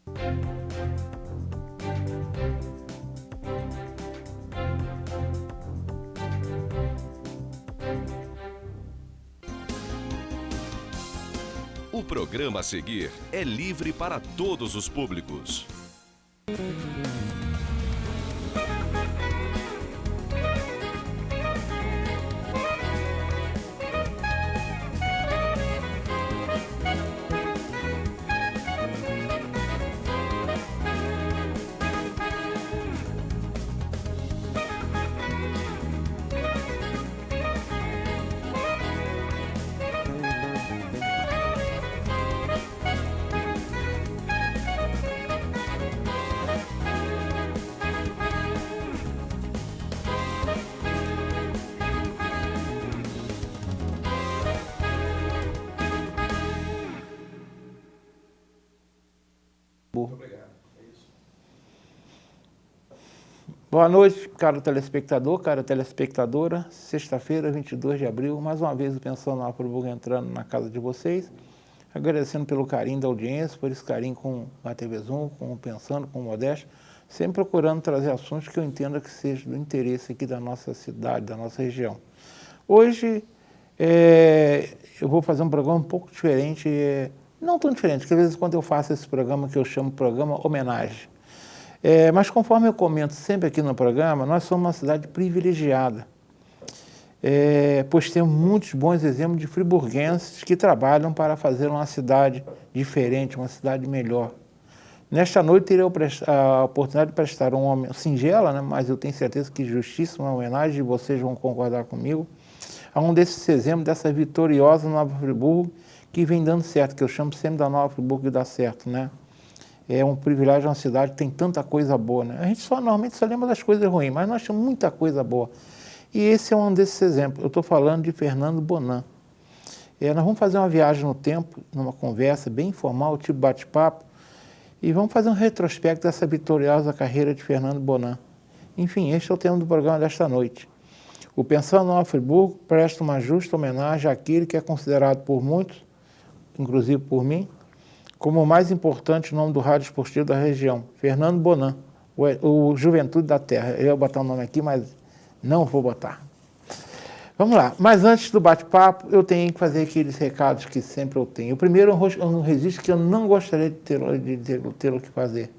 O programa a seguir é livre para todos os públicos. Boa noite, caro telespectador, cara telespectadora. Sexta-feira, 22 de abril, mais uma vez o Pensando no Afroburgo entrando na casa de vocês, agradecendo pelo carinho da audiência, por esse carinho com a TV Zoom, com o Pensando, com o Modesto, sempre procurando trazer assuntos que eu entenda que sejam do interesse aqui da nossa cidade, da nossa região. Hoje eu vou fazer um programa um pouco diferente, não tão diferente, porque às vezes quando eu faço esse programa que eu chamo de programa homenagem, mas conforme eu comento sempre aqui no programa, nós somos uma cidade privilegiada, pois temos muitos bons exemplos de friburguenses que trabalham para fazer uma cidade diferente, uma cidade melhor. Nesta noite terei a oportunidade de prestar uma singela, né, mas eu tenho certeza que justíssima homenagem, e vocês vão concordar comigo, a um desses exemplos dessa vitoriosa Nova Friburgo que vem dando certo, que eu chamo sempre da Nova Friburgo que dá certo, né? É um privilégio, uma cidade que tem tanta coisa boa, né? A gente normalmente só lembra das coisas ruins, mas nós temos muita coisa boa. E esse é um desses exemplos. Eu estou falando de Fernando Bonan. Nós vamos fazer uma viagem no tempo, numa conversa bem informal, tipo bate-papo, e vamos fazer um retrospecto dessa vitoriosa carreira de Fernando Bonan. Enfim, este é o tema do programa desta noite. O Pensando no Afroburgo presta uma justa homenagem àquele que é considerado por muitos, inclusive por mim, como o mais importante nome do rádio esportivo da região, Fernando Bonan, o Juventude da Terra. Eu ia botar o nome aqui, mas não vou botar. Vamos lá, mas antes do bate-papo, eu tenho que fazer aqueles recados que sempre eu tenho. O primeiro é um registro que eu não gostaria de tê-lo que fazer,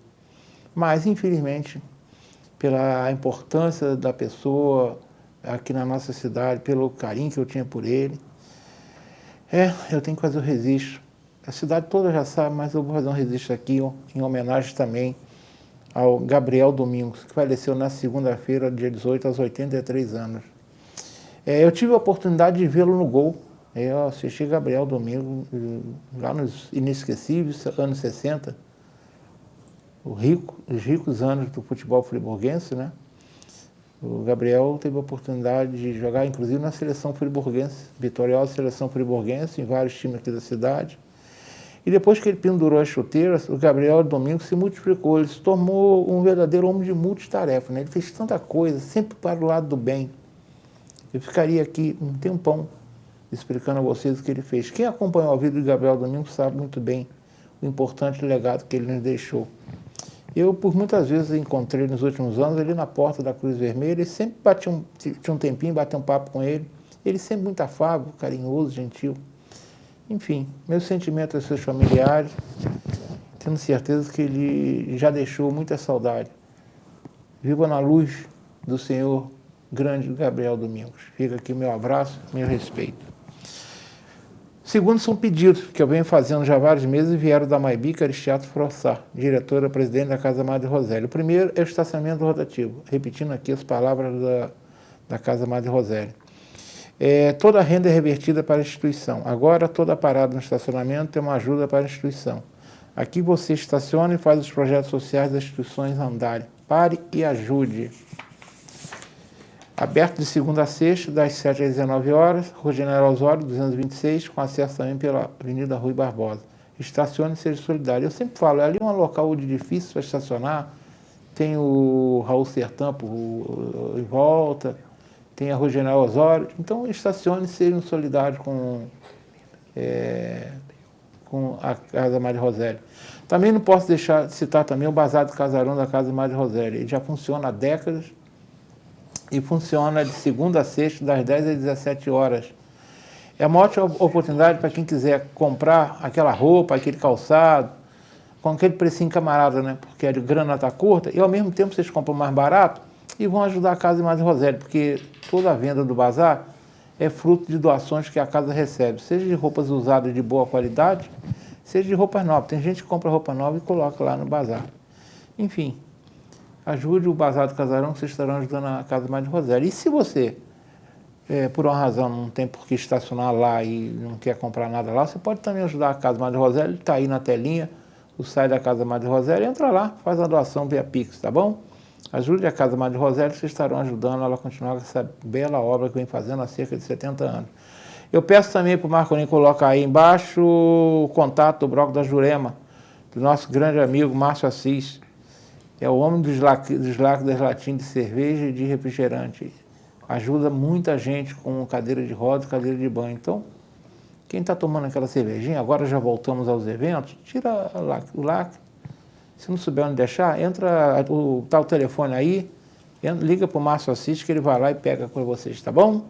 mas, infelizmente, pela importância da pessoa aqui na nossa cidade, pelo carinho que eu tinha por ele, eu tenho que fazer o registro. A cidade toda já sabe, mas eu vou fazer um registro aqui em homenagem também ao Gabriel Domingos, que faleceu na segunda-feira, dia 18, aos 83 anos. Eu tive a oportunidade de vê-lo no Gol. Eu assisti Gabriel Domingos lá nos inesquecíveis anos 60, os ricos anos do futebol friburguense, né? O Gabriel teve a oportunidade de jogar, inclusive, na seleção friburguense, vitoriosa seleção friburguense, em vários times aqui da cidade. E depois que ele pendurou as chuteiras, o Gabriel Domingos se multiplicou, ele se tornou um verdadeiro homem de multitarefa, né? Ele fez tanta coisa, sempre para o lado do bem. Eu ficaria aqui um tempão explicando a vocês o que ele fez. Quem acompanhou a vida de Gabriel Domingos sabe muito bem o importante legado que ele nos deixou. Eu, por muitas vezes, encontrei nos últimos anos ali na porta da Cruz Vermelha, e sempre tinha um tempinho, batia um papo com ele. Ele sempre muito afável, carinhoso, gentil. Enfim, meus sentimentos aos seus familiares, tendo certeza que ele já deixou muita saudade. Viva na luz do Senhor grande Gabriel Domingos. Fica aqui meu abraço, meu respeito. Segundo, são pedidos que eu venho fazendo já há vários meses e vieram da Maibi Caristiato Frossá, diretora-presidente da Casa Madre Rosélia. O primeiro é o estacionamento rotativo, repetindo aqui as palavras da Casa Madre Rosélia. Toda a renda é revertida para a instituição. Agora, toda parada no estacionamento é uma ajuda para a instituição. Aqui você estaciona e faz os projetos sociais das instituições andarem. Pare e ajude. Aberto de segunda a sexta, das 7 às 19 horas, Rua General Osório, 226, com acesso também pela Avenida Rui Barbosa. Estacione e seja solidário. Eu sempre falo, ali é um local difícil para estacionar, tem o Raul Sertã em volta, tem a Rua General Osório, então estacione e sejam solidários com com a Casa Madre Rosélia. Também não posso deixar de citar também o Bazar do Casarão da Casa Madre Rosélia. Ele já funciona há décadas e funciona de segunda a sexta, das 10 às 17 horas. É uma ótima oportunidade para quem quiser comprar aquela roupa, aquele calçado, com aquele precinho camarada, né? Porque a grana está curta e ao mesmo tempo vocês compram mais barato e vão ajudar a Casa Madre Rosélia, porque toda a venda do bazar é fruto de doações que a casa recebe, seja de roupas usadas de boa qualidade, seja de roupas novas. Tem gente que compra roupa nova e coloca lá no bazar. Enfim, ajude o Bazar do Casarão, que vocês estarão ajudando a Casa Madre Rosélia. E se você, por uma razão, não tem por que estacionar lá e não quer comprar nada lá, você pode também ajudar a Casa Madre Rosélia, está aí na telinha, o site da Casa Madre Rosélia, entra lá, faz a doação via Pix, tá bom? Ajude a Casa Madre Rosélia, vocês estarão ajudando ela a continuar com essa bela obra que vem fazendo há cerca de 70 anos. Eu peço também para o Marcolinho colocar aí embaixo o contato do Bloco da Jurema, do nosso grande amigo Márcio Assis. É o homem dos lacres das latinhas de cerveja e de refrigerante. Ajuda muita gente com cadeira de rodas, cadeira de banho. Então, quem está tomando aquela cervejinha, agora já voltamos aos eventos, tira o lacre. Se não souber onde deixar, entra o telefone aí, liga para o Márcio Assis que ele vai lá e pega com vocês, tá bom?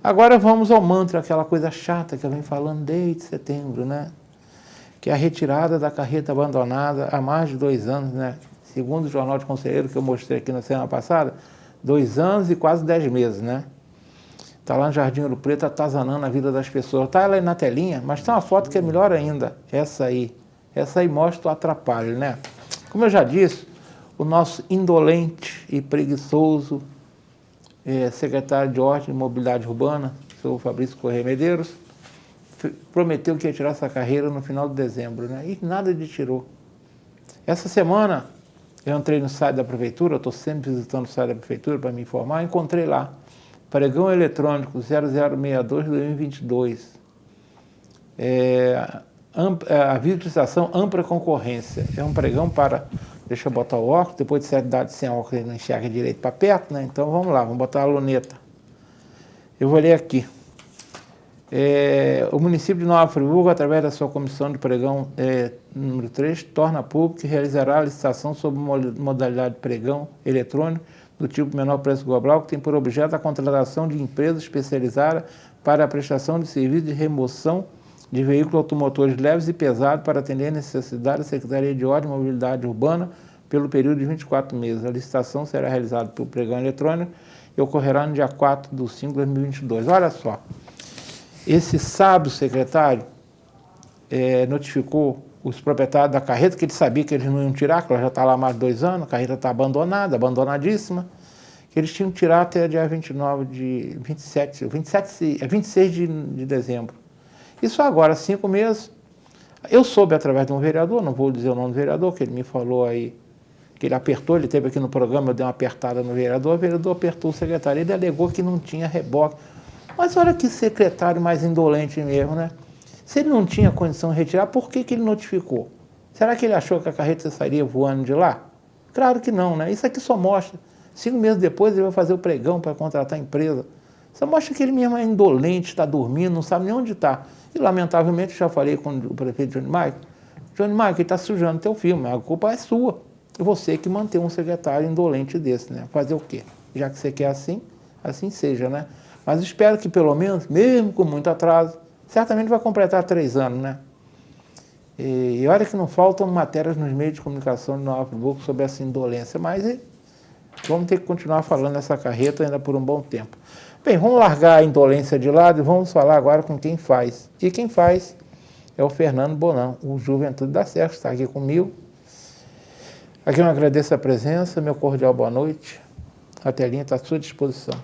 Agora vamos ao mantra, aquela coisa chata que eu venho falando desde setembro, né? Que é a retirada da carreta abandonada há mais de 2 anos, né? Segundo o Jornal de Conselheiro que eu mostrei aqui na semana passada, 2 anos e quase 10 meses, né? Está lá no Jardim Ouro Preto, atazanando a vida das pessoas. Está ela aí na telinha, mas tem uma foto que é melhor ainda, essa aí. Essa aí mostra o atrapalho, né? Como eu já disse, o nosso indolente e preguiçoso secretário de Ordem e Mobilidade Urbana, o senhor Fabrício Correia Medeiros, prometeu que ia tirar essa carreira no final de dezembro, né? E nada de tirou. Essa semana, eu entrei no site da Prefeitura, eu estou sempre visitando o site da Prefeitura para me informar, encontrei lá, pregão eletrônico 0062-2022, a virtualização ampla concorrência. É um pregão para, deixa eu botar o óculos, depois de certa idade sem óculos ele não enxerga direito para perto, né? Então vamos lá, vamos botar a luneta. Eu vou ler aqui. O município de Nova Friburgo, através da sua comissão de pregão número 3, torna público e realizará a licitação sob modalidade de pregão eletrônico do tipo menor preço global, que tem por objeto a contratação de empresa especializada para a prestação de serviço de remoção de veículos automotores leves e pesados para atender a necessidade da Secretaria de Ordem e Mobilidade Urbana pelo período de 24 meses. A licitação será realizada pelo pregão eletrônico e ocorrerá no dia 4/5/2022. Olha só, esse sábado o secretário notificou os proprietários da carreta, que ele sabia que eles não iam tirar, que ela já está lá há mais de 2 anos, a carreta está abandonada, abandonadíssima, que eles tinham que tirar até dia 26 de dezembro. Isso agora, 5 meses, eu soube através de um vereador, não vou dizer o nome do vereador, que ele me falou aí, que ele apertou, ele esteve aqui no programa, eu dei uma apertada no vereador, o vereador apertou o secretário, ele alegou que não tinha reboque. Mas olha que secretário mais indolente mesmo, né? Se ele não tinha condição de retirar, por que ele notificou? Será que ele achou que a carreta sairia voando de lá? Claro que não, né? Isso aqui só mostra. 5 meses depois ele vai fazer o pregão para contratar a empresa. Só mostra que ele mesmo é indolente, está dormindo, não sabe nem onde está. E, lamentavelmente, já falei com o prefeito Johnny Maicon. Johnny Maicon, ele está sujando teu filme, a culpa é sua. E você que mantém um secretário indolente desse, né? Fazer o quê? Já que você quer assim, assim seja, né? Mas espero que, pelo menos, mesmo com muito atraso, certamente vai completar 3 anos, né? E olha que não faltam matérias nos meios de comunicação de Nova Friburgo sobre essa indolência, mas vamos ter que continuar falando nessa carreta ainda por um bom tempo. Bem, vamos largar a indolência de lado e vamos falar agora com quem faz. E quem faz é o Fernando Bonan, o Juventude da Serra, que está aqui comigo. Aqui eu agradeço a presença, meu cordial boa noite. A telinha está à sua disposição.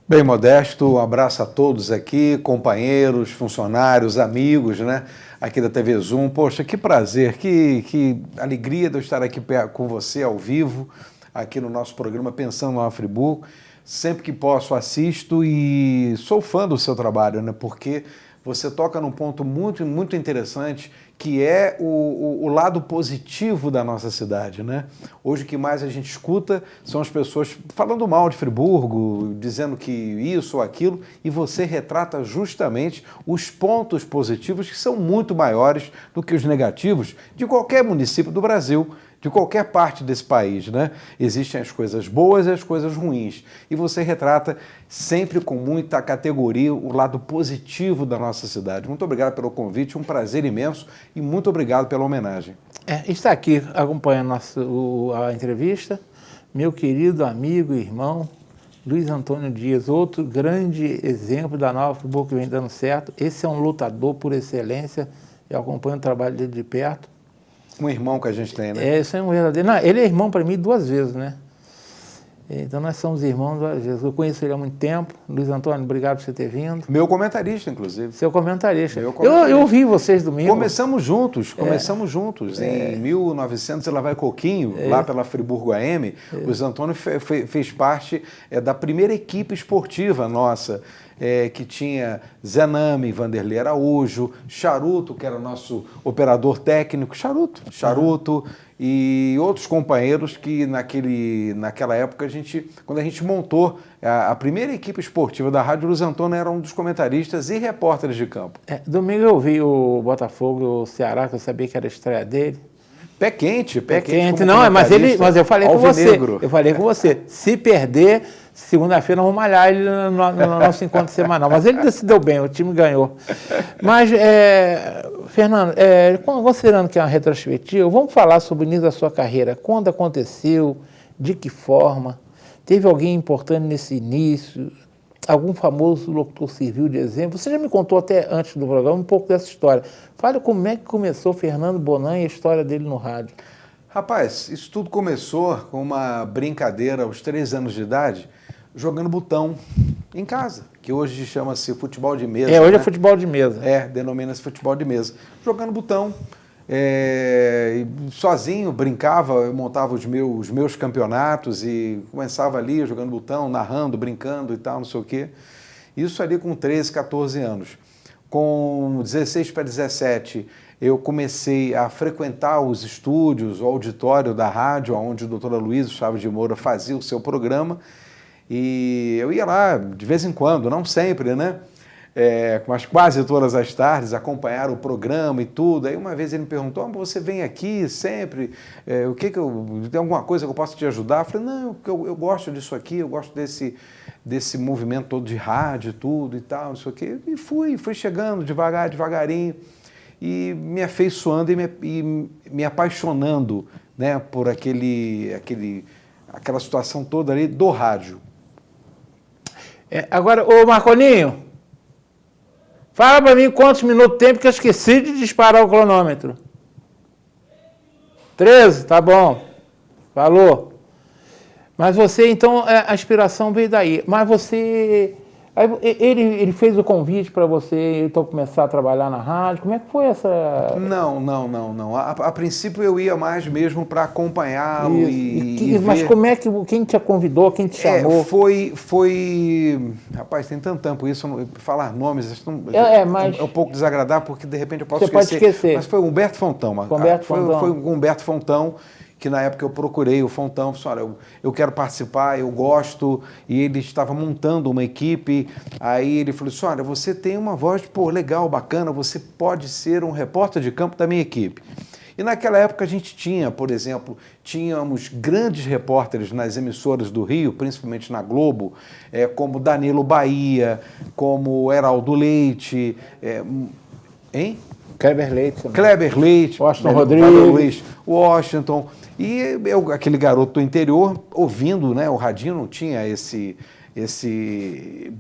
Bem, Modesto, um abraço a todos aqui, companheiros, funcionários, amigos, né, aqui da TV Zoom. Poxa, que prazer, que alegria de eu estar aqui com você ao vivo, aqui no nosso programa Pensando no Nova Friburgo. Sempre que posso assisto e sou fã do seu trabalho, né, porque você toca num ponto muito, muito interessante, que é o lado positivo da nossa cidade, né? Hoje o que mais a gente escuta são as pessoas falando mal de Friburgo, dizendo que isso ou aquilo, e você retrata justamente os pontos positivos que são muito maiores do que os negativos de qualquer município do Brasil, de qualquer parte desse país, né? Existem as coisas boas e as coisas ruins. E você retrata sempre com muita categoria o lado positivo da nossa cidade. Muito obrigado pelo convite, um prazer imenso e muito obrigado pela homenagem. Está aqui acompanhando a entrevista, meu querido amigo e irmão, Luiz Antônio Dias, outro grande exemplo da Nova Friburgo que vem dando certo. Esse é um lutador por excelência, eu acompanho o trabalho dele de perto. Um irmão que a gente tem, né? Isso é um verdadeiro... Não, ele é irmão para mim 2 vezes, né? Então nós somos irmãos 2 vezes. Eu conheço ele há muito tempo. Luiz Antônio, obrigado por você ter vindo. Meu comentarista, inclusive. Seu comentarista. Meu comentarista. Eu ouvi vocês domingo. Começamos juntos. Em 1900 e lá vai Coquinho, lá pela Friburgo AM. O Luiz Antônio fez parte da primeira equipe esportiva nossa, que tinha Zename, Vanderlei Araújo, Charuto, que era o nosso operador técnico, Charuto e outros companheiros que naquela época, quando a gente montou a primeira equipe esportiva da Rádio, Luiz Antônio era um dos comentaristas e repórteres de campo. Domingo eu vi o Botafogo e o Ceará, que eu sabia que era a estreia dele. Pé quente. Não, mas eu falei com você. Eu falei com você. Se perder, segunda-feira nós vamos malhar ele no nosso encontro semanal. Mas ele se deu bem, o time ganhou. Mas, Fernando, considerando que é uma retrospectiva, vamos falar sobre o início da sua carreira. Quando aconteceu, de que forma? Teve alguém importante nesse início? Algum famoso locutor civil de exemplo? Você já me contou até antes do programa um pouco dessa história. Fale como é que começou Fernando Bonan e a história dele no rádio. Rapaz, isso tudo começou com uma brincadeira aos 3 anos de idade, jogando botão em casa, que hoje chama-se futebol de mesa. Hoje é futebol de mesa. Denomina-se futebol de mesa. Jogando botão. Sozinho, brincava, eu montava os meus campeonatos e começava ali jogando botão, narrando, brincando e tal, não sei o quê. Isso ali com 13, 14 anos. Com 16 para 17, eu comecei a frequentar os estúdios, o auditório da rádio, onde o doutor Aloysio Chaves de Moura fazia o seu programa. E eu ia lá de vez em quando, não sempre, né? Mas quase todas as tardes, acompanhar o programa e tudo. Aí uma vez ele me perguntou, você vem aqui sempre, tem alguma coisa que eu possa te ajudar? Eu falei, não, eu gosto disso aqui, eu gosto desse movimento todo de rádio e tudo e tal, não sei o quê. E fui chegando devagarinho, e me afeiçoando e me apaixonando, né, por aquela situação toda ali do rádio. Agora, ô Marcolinho, fala para mim quantos minutos tem, porque eu esqueci de disparar o cronômetro. 13, tá bom. Falou. Mas você, então, a inspiração veio daí. Mas você... Aí ele fez o convite para você então começar a trabalhar na rádio. Como é que foi essa... Não. A princípio eu ia mais mesmo para acompanhá-lo Mas ver... como é que... Quem te convidou, quem te chamou? Rapaz, tem tanto tempo isso, falar nomes mas... é um pouco desagradável, porque de repente eu posso você esquecer. Pode esquecer. Mas foi o Humberto Fontão. Foi o Humberto Fontão, que na época eu procurei o Fontão, falei, olha, eu quero participar, eu gosto, e ele estava montando uma equipe, aí ele falou assim, olha, você tem uma voz, legal, bacana, você pode ser um repórter de campo da minha equipe. E naquela época a gente tinha, por exemplo, tínhamos grandes repórteres nas emissoras do Rio, principalmente na Globo, como Danilo Bahia, como Heraldo Leite, hein? Kleber Leite, Washington Rodrigues, Washington, e eu, aquele garoto do interior, ouvindo, né, o radinho não tinha esse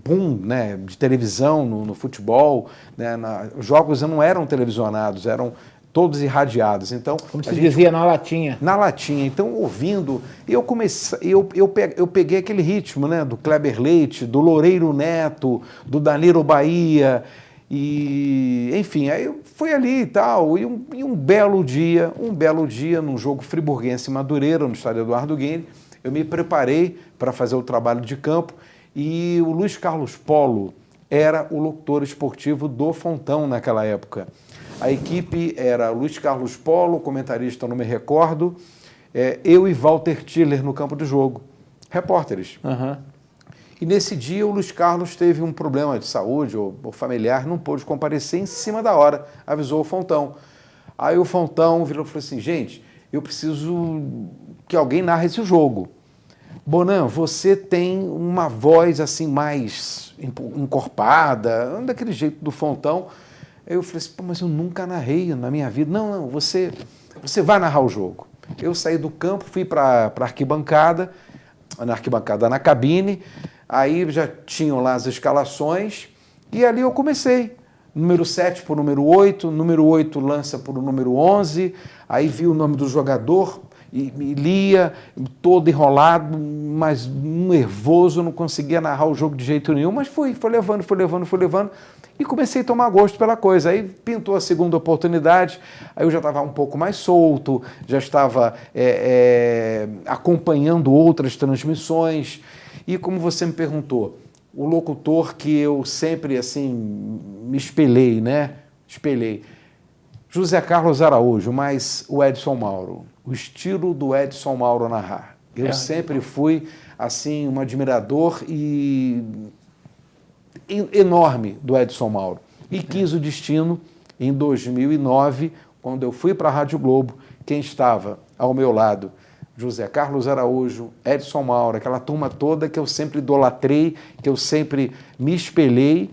boom, né, de televisão no futebol, né, os jogos não eram televisionados, eram todos irradiados. Então, como se dizia, na latinha. Na latinha. Então, ouvindo, eu peguei aquele ritmo, né, do Kleber Leite, do Loureiro Neto, do Danilo Bahia. E, enfim, aí eu fui ali e tal, e um belo dia, num jogo friburguense em Madureira, no estádio Eduardo Guine, eu me preparei para fazer o trabalho de campo e o Luiz Carlos Polo era o locutor esportivo do Fontão naquela época. A equipe era Luiz Carlos Polo, comentarista, não me recordo, eu e Walter Tiller no campo de jogo, repórteres. Uhum. E nesse dia o Luiz Carlos teve um problema de saúde ou familiar, não pôde comparecer em cima da hora, avisou o Fontão. Aí o Fontão virou e falou assim, gente, eu preciso que alguém narre esse jogo. Bonan, você tem uma voz assim mais encorpada, daquele jeito do Fontão. Aí eu falei assim, pô, mas eu nunca narrei na minha vida. Não, você vai narrar o jogo. Eu saí do campo, fui para a arquibancada, na cabine, aí já tinham lá as escalações, e ali eu comecei. Número 7 por número 8, número 8 lança por número 11, aí vi o nome do jogador, e lia, todo enrolado, mas nervoso, não conseguia narrar o jogo de jeito nenhum, mas fui levando, e comecei a tomar gosto pela coisa. Aí pintou a segunda oportunidade, aí eu já estava um pouco mais solto, já estava acompanhando outras transmissões, e como você me perguntou, o locutor que eu sempre, assim, me espelhei, né? José Carlos Araújo, mas o Edson Mauro, o estilo do Edson Mauro narrar. Eu sempre fui, assim, um admirador enorme do Edson Mauro. E quis o destino em 2009, quando eu fui para a Rádio Globo, quem estava ao meu lado, José Carlos Araújo, Edson Mauro, aquela turma toda que eu sempre idolatrei, que eu sempre me espelhei,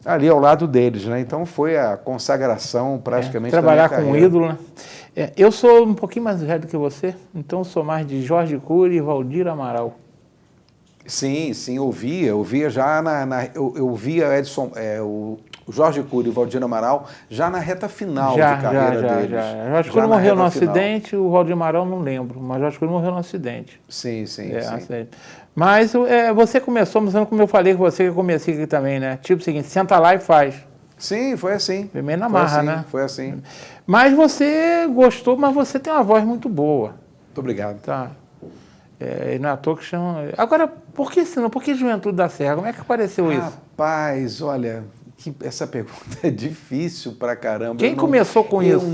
ali ao lado deles, né? Então foi a consagração praticamente trabalhar da minha com um carreira. ídolo, né? Eu sou um pouquinho mais velho do que você, então eu sou mais de Jorge Cury e Valdir Amaral. Sim, eu via já eu via Edson, o Jorge Cury e o Valdir Amaral já na reta final de carreira deles. Jorge Cury morreu num acidente, o Valdir Amaral não lembro, mas Jorge Cury morreu num acidente. Sim. Acidente. Mas você começou, mas como eu falei com você, que eu comecei aqui também, né? Tipo o seguinte, senta lá e faz. Sim, foi assim. Primeiro na marra, né? Foi assim. Mas você gostou, mas você tem uma voz muito boa. Muito obrigado. Tá. Não é à toa que chama... Agora, por que Juventude da Serra? Como é que apareceu isso? Rapaz, olha, essa pergunta é difícil pra caramba. Quem começou com isso?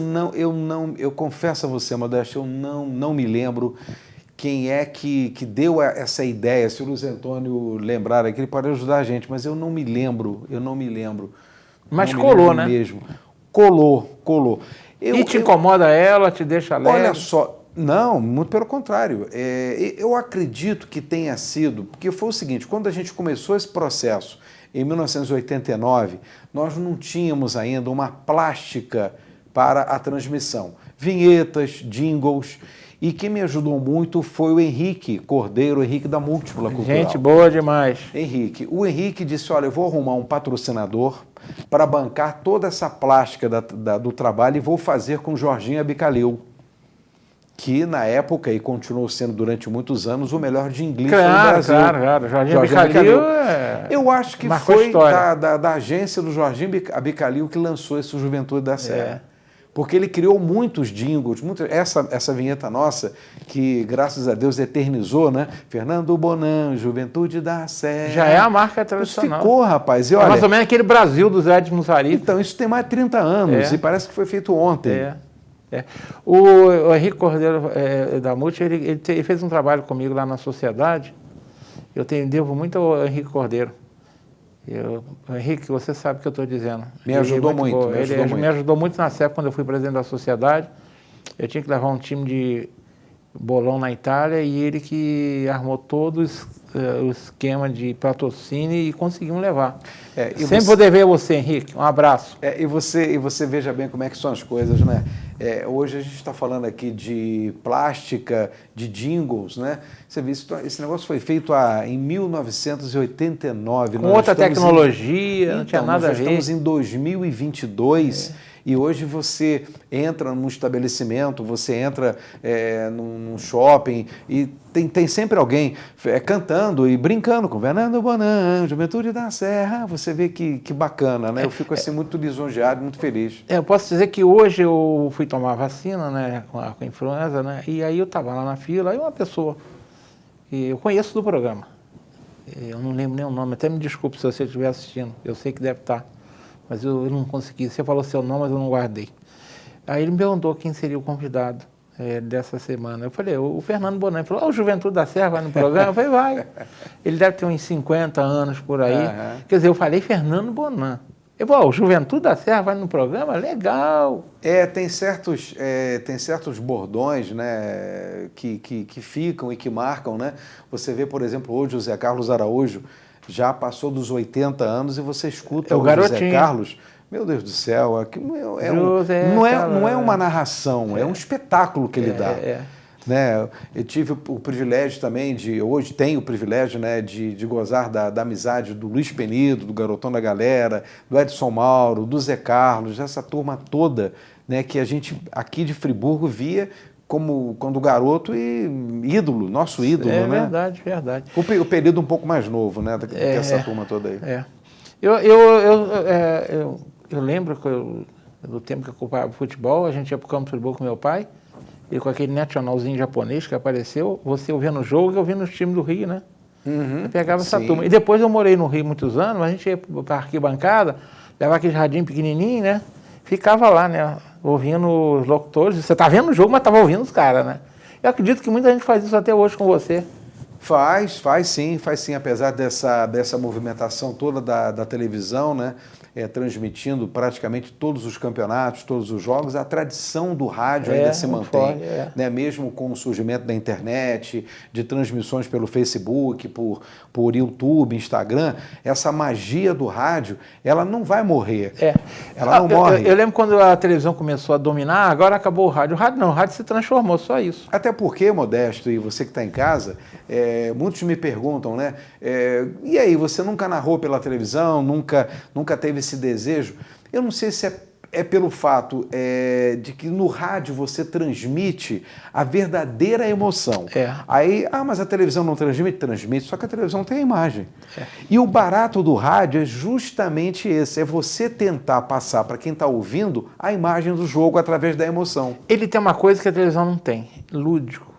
Eu confesso a você, Modesto, eu não me lembro quem é que deu essa ideia. Se o Luiz Antônio lembrar aqui, ele pode ajudar a gente, mas eu não me lembro. Mas colou, né? Mesmo. Colou. E te incomoda ela, te deixa leve? Olha só, não, muito pelo contrário. Eu acredito que tenha sido, porque foi o seguinte, quando a gente começou esse processo, em 1989, nós não tínhamos ainda uma plástica para a transmissão. Vinhetas, jingles, e quem me ajudou muito foi o Henrique Cordeiro, o Henrique da Múltipla Cultural. Gente boa demais. O Henrique disse, olha, eu vou arrumar um patrocinador para bancar toda essa plástica do trabalho e vou fazer com Jorginho Abicalil, que na época, e continuou sendo durante muitos anos, o melhor jinglista do Brasil. Claro. Jorginho Abicalil eu acho que foi da agência do Jorginho Abicalil que lançou esse Juventude da Serra. Porque ele criou muitos jingles, essa vinheta nossa, que graças a Deus eternizou, né? Fernando Bonan, Juventude da Serra. Já é a marca tradicional. Isso ficou, rapaz. E olha, mais ou menos aquele Brasil dos Edson Mussarif. Então, isso tem mais de 30 anos e parece que foi feito ontem. O Henrique Cordeiro da Multi, ele fez um trabalho comigo lá na Sociedade. Eu devo muito ao Henrique Cordeiro. O Henrique, você sabe o que eu estou dizendo. Me ajudou muito. Me ajudou muito na CEP quando eu fui presidente da Sociedade. Eu tinha que levar um time de bolão na Itália e ele que armou todo o esquema de patrocínio e conseguimos levar. Sempre vou dever a você, Henrique. Um abraço. E você veja bem como é que são as coisas, né? Hoje a gente está falando aqui de plástica, de jingles, né? Você vê, esse negócio foi feito em 1989. Com outra tecnologia, não tinha nada a ver. Nós estamos em 2022 e hoje você entra num estabelecimento, você entra num shopping e tem sempre alguém cantando e brincando com Fernando Bonan, Juventude da Serra. Você vê que bacana, né? Eu fico assim muito lisonjeado, muito feliz. Eu posso dizer que hoje eu fui tomar vacina, né, com a influenza, né? E aí eu estava lá na fila, aí uma pessoa que eu conheço do programa, eu não lembro nem o nome, até me desculpe se você estiver assistindo, eu sei que deve estar. mas eu não consegui. Você falou seu nome, mas eu não guardei. Aí ele me perguntou quem seria o convidado dessa semana. Eu falei, o Fernando Bonan. Ele falou, o Juventude da Serra vai no programa? Eu falei, vai. Ele deve ter uns 50 anos por aí. Uhum. Quer dizer, eu falei Fernando Bonan. Eu falei, o Juventude da Serra vai no programa? Legal. Tem certos bordões, né, que ficam e que marcam, né? Você vê, por exemplo, hoje o Zé Carlos Araújo já passou dos 80 anos e você escuta o Zé Carlos... Meu Deus do céu, não é uma narração, é um espetáculo que ele dá. Né? Eu tive o privilégio também hoje tenho o privilégio, né, de gozar da amizade do Luiz Penido, do Garotão da Galera, do Edson Mauro, do Zé Carlos, essa turma toda, né, que a gente aqui de Friburgo via como quando garoto e ídolo, nosso ídolo, né? Verdade, verdade. O período um pouco mais novo, né, que essa turma toda aí. Eu lembro que do tempo que eu acompanhava futebol, a gente ia para o campo de Friburgo com meu pai, e com aquele nacionalzinho japonês que apareceu, você ouvindo o jogo e ouvindo os times do Rio, né? Uhum, eu pegava essa turma. E depois eu morei no Rio muitos anos, a gente ia para a arquibancada, levava aquele radinho pequenininho, né? Ficava lá, né? Ouvindo os locutores. Você tá vendo o jogo, mas estava ouvindo os caras, né? Eu acredito que muita gente faz isso até hoje com você. Faz sim, apesar dessa movimentação toda da televisão, né? Transmitindo praticamente todos os campeonatos, todos os jogos, a tradição do rádio ainda se mantém, né? Mesmo com o surgimento da internet, de transmissões pelo Facebook, por YouTube, Instagram, essa magia do rádio, ela não vai morrer. Ela não morre. Eu lembro quando a televisão começou a dominar, agora acabou o rádio. O rádio se transformou, só isso. Até porque, Modesto, e você que está em casa, muitos me perguntam, né? E aí, você nunca narrou pela televisão, nunca teve esse desejo? Eu não sei se é pelo fato de que no rádio você transmite a verdadeira emoção. Aí, mas a televisão não transmite? Transmite, só que a televisão tem a imagem. E o barato do rádio é justamente esse, é você tentar passar para quem está ouvindo a imagem do jogo através da emoção. Ele tem uma coisa que a televisão não tem, lúdico.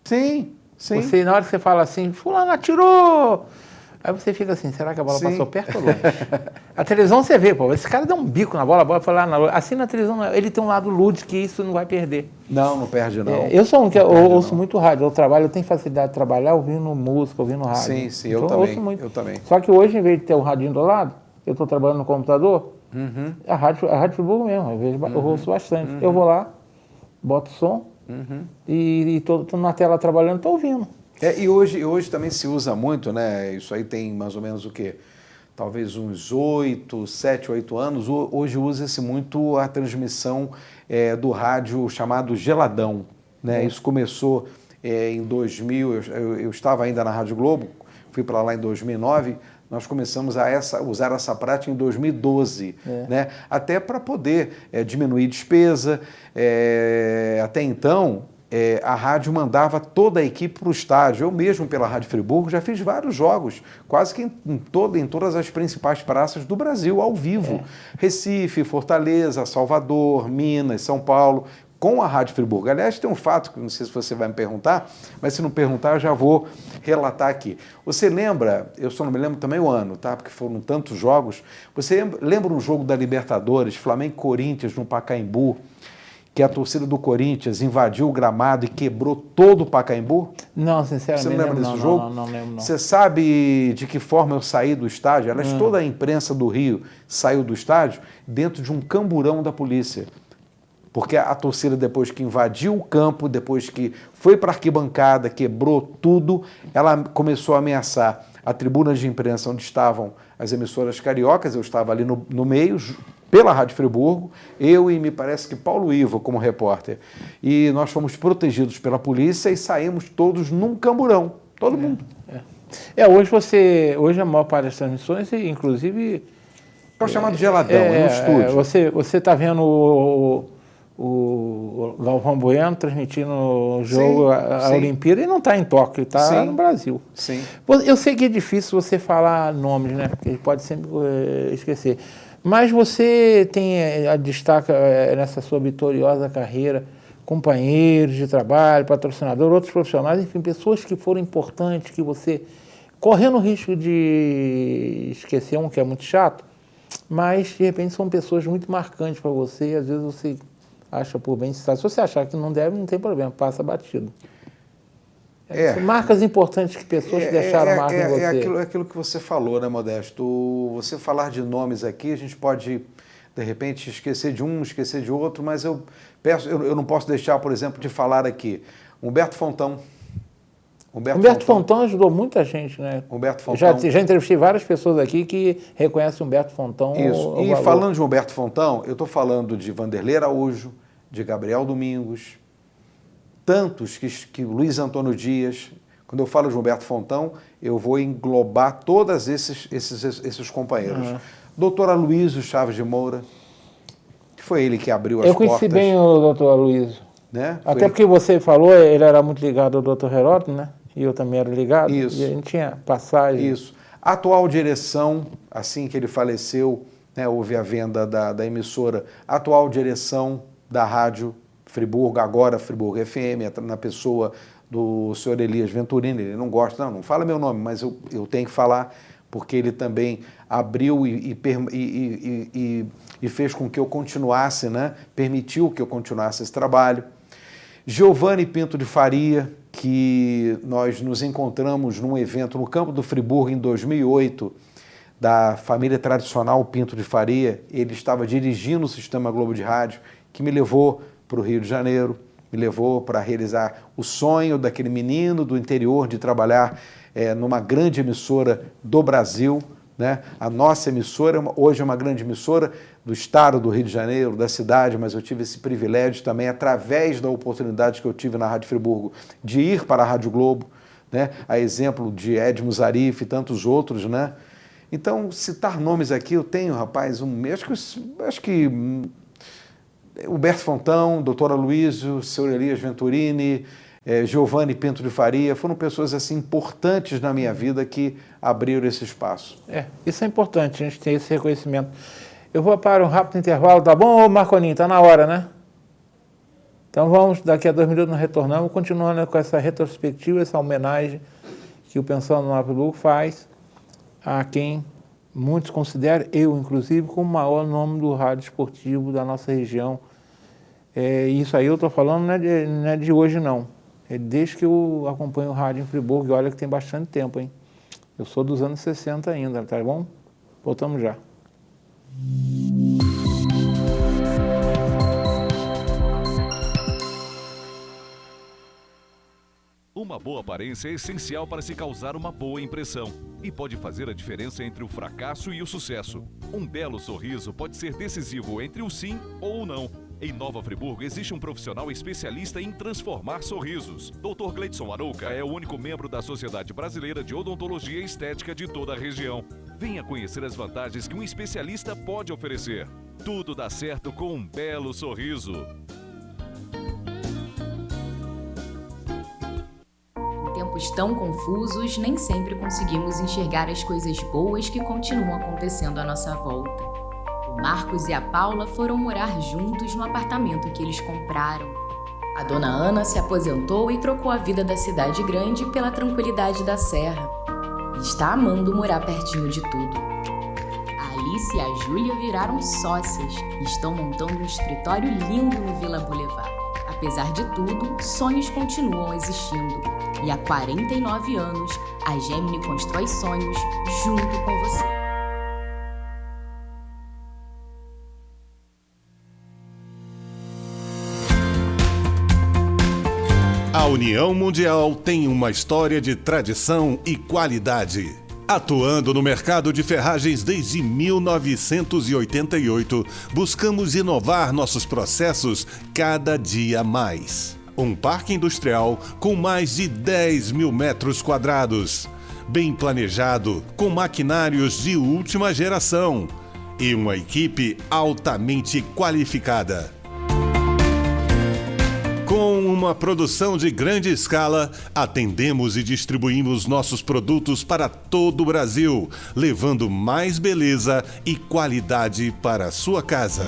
Sim. Você, na hora que você fala assim, fulano atirou, aí você fica assim, será que a bola passou perto ou longe? A televisão você vê, esse cara deu um bico na bola foi lá na lua. Assim na televisão, ele tem um lado lúdico que isso não vai perder. Não perde não. Eu sou um que eu ouço muito rádio, eu tenho facilidade de trabalhar ouvindo música, ouvindo rádio. Sim, então, eu também. Só que hoje, em vez de ter o radinho do lado, eu estou trabalhando no computador, a rádio Friburgo mesmo, eu ouço bastante. Eu vou lá, boto som, e tô na tela trabalhando, estou ouvindo. E hoje também se usa muito, né? Isso aí tem mais ou menos o quê? Talvez uns 7, 8 anos. Hoje usa-se muito a transmissão do rádio chamado geladão, né? Isso começou em 2000, eu estava ainda na Rádio Globo, fui para lá em 2009, nós começamos a usar essa prática em 2012, né? Até para poder diminuir despesa. Até então, a rádio mandava toda a equipe para o estádio. Eu mesmo, pela Rádio Friburgo, já fiz vários jogos, quase que em todas as principais praças do Brasil, ao vivo. Recife, Fortaleza, Salvador, Minas, São Paulo, com a Rádio Friburgo. Aliás, tem um fato que não sei se você vai me perguntar, mas se não perguntar, eu já vou relatar aqui. Você lembra, eu só não me lembro também o ano, tá? Porque foram tantos jogos. Você lembra um jogo da Libertadores, Flamengo e Corinthians, no Pacaembu, que a torcida do Corinthians invadiu o gramado e quebrou todo o Pacaembu? Não, sinceramente. Você não lembra desse jogo? Não lembro, não. Você sabe de que forma eu saí do estádio? Aliás, toda a imprensa do Rio saiu do estádio dentro de um camburão da polícia. Porque a torcida, depois que invadiu o campo, depois que foi para a arquibancada, quebrou tudo, ela começou a ameaçar a tribuna de imprensa onde estavam as emissoras cariocas. Eu estava ali no meio, pela Rádio Friburgo, eu e me parece que Paulo Ivo como repórter. E nós fomos protegidos pela polícia e saímos todos num camburão, todo mundo. Hoje a maior parte das transmissões, inclusive... É o chamado geladão, no estúdio. Você está vendo o Galvão Bueno transmitindo o jogo, a Olimpíada, e não está em Tóquio, está no Brasil. Sim. Eu sei que é difícil você falar nomes, né? Porque pode sempre esquecer. Mas você destaca nessa sua vitoriosa carreira companheiros de trabalho, patrocinador, outros profissionais, enfim, pessoas que foram importantes, que você, correndo o risco de esquecer um que é muito chato, mas de repente são pessoas muito marcantes para você e às vezes você acha por bem citar. Se você achar que não deve, não tem problema, passa batido. Marcas importantes que pessoas deixaram marca em você. É aquilo que você falou, né, Modesto? Você falar de nomes aqui, a gente pode, de repente, esquecer de um, esquecer de outro, mas eu não posso deixar, por exemplo, de falar aqui. Humberto Fontão. Humberto Fontão ajudou muita gente, né? Humberto Fontão. Já entrevistei várias pessoas aqui que reconhecem Humberto Fontão. Isso. E falando de Humberto Fontão, eu estou falando de Vanderlei Araújo, de Gabriel Domingos, tantos que Luiz Antônio Dias. Quando eu falo de Humberto Fontão, eu vou englobar todos esses companheiros. Doutor Aloysio Chaves de Moura, que foi ele que abriu as portas. Eu conheci bem o doutor Aloysio. Né? Até porque você falou, ele era muito ligado ao doutor Heródoto, né? E eu também era ligado. Isso. E a gente tinha passagem. Isso. A atual direção, assim que ele faleceu, né, houve a venda da emissora, a atual direção da Rádio Friburgo, agora Friburgo FM, na pessoa do senhor Elias Venturini. Ele não gosta, não fala meu nome, mas eu tenho que falar, porque ele também abriu e fez com que eu continuasse, né? Permitiu que eu continuasse esse trabalho. Giovanni Pinto de Faria, que nós nos encontramos num evento no Campo do Friburgo em 2008, da família tradicional Pinto de Faria. Ele estava dirigindo o Sistema Globo de Rádio, que me levou para o Rio de Janeiro, me levou para realizar o sonho daquele menino do interior de trabalhar numa grande emissora do Brasil, né? A nossa emissora hoje é uma grande emissora do estado do Rio de Janeiro, da cidade, mas eu tive esse privilégio também, através da oportunidade que eu tive na Rádio Friburgo, de ir para a Rádio Globo, né? A exemplo de Edmo Zarif e tantos outros, né? Então, citar nomes aqui, eu tenho, rapaz, acho que Humberto Fontão, doutor Aloysio, senhor Elias Venturini, Giovanni Pinto de Faria, foram pessoas assim importantes na minha vida que abriram esse espaço. Isso é importante, a gente ter esse reconhecimento. Eu vou para um rápido intervalo, tá bom, ô Marconinho? Tá na hora, né? Então vamos, daqui a 2 minutos nós retornamos, continuando com essa retrospectiva, essa homenagem que o Pensando no Friburgo faz a quem muitos consideram, eu inclusive, como o maior nome do rádio esportivo da nossa região. Isso aí eu estou falando não é de hoje, não. Desde que eu acompanho o rádio em Friburgo, e olha que tem bastante tempo, hein? Eu sou dos anos 60 ainda, tá bom? Voltamos já. Uma boa aparência é essencial para se causar uma boa impressão e pode fazer a diferença entre o fracasso e o sucesso. Um belo sorriso pode ser decisivo entre o sim ou o não. Em Nova Friburgo existe um profissional especialista em transformar sorrisos. Dr. Gleidson Arouca é o único membro da Sociedade Brasileira de Odontologia e Estética de toda a região. Venha conhecer as vantagens que um especialista pode oferecer. Tudo dá certo com um belo sorriso. Em tempos tão confusos, nem sempre conseguimos enxergar as coisas boas que continuam acontecendo à nossa volta. O Marcos e a Paula foram morar juntos no apartamento que eles compraram. A dona Ana se aposentou e trocou a vida da cidade grande pela tranquilidade da serra. E está amando morar pertinho de tudo. A Alice e a Júlia viraram sócias e estão montando um escritório lindo no Vila Boulevard. Apesar de tudo, sonhos continuam existindo. E há 49 anos, a Gemini constrói sonhos junto com você. A União Mundial tem uma história de tradição e qualidade. Atuando no mercado de ferragens desde 1988, buscamos inovar nossos processos cada dia mais. Um parque industrial com mais de 10 mil metros quadrados, bem planejado, com maquinários de última geração e uma equipe altamente qualificada. Com uma produção de grande escala, atendemos e distribuímos nossos produtos para todo o Brasil, levando mais beleza e qualidade para a sua casa.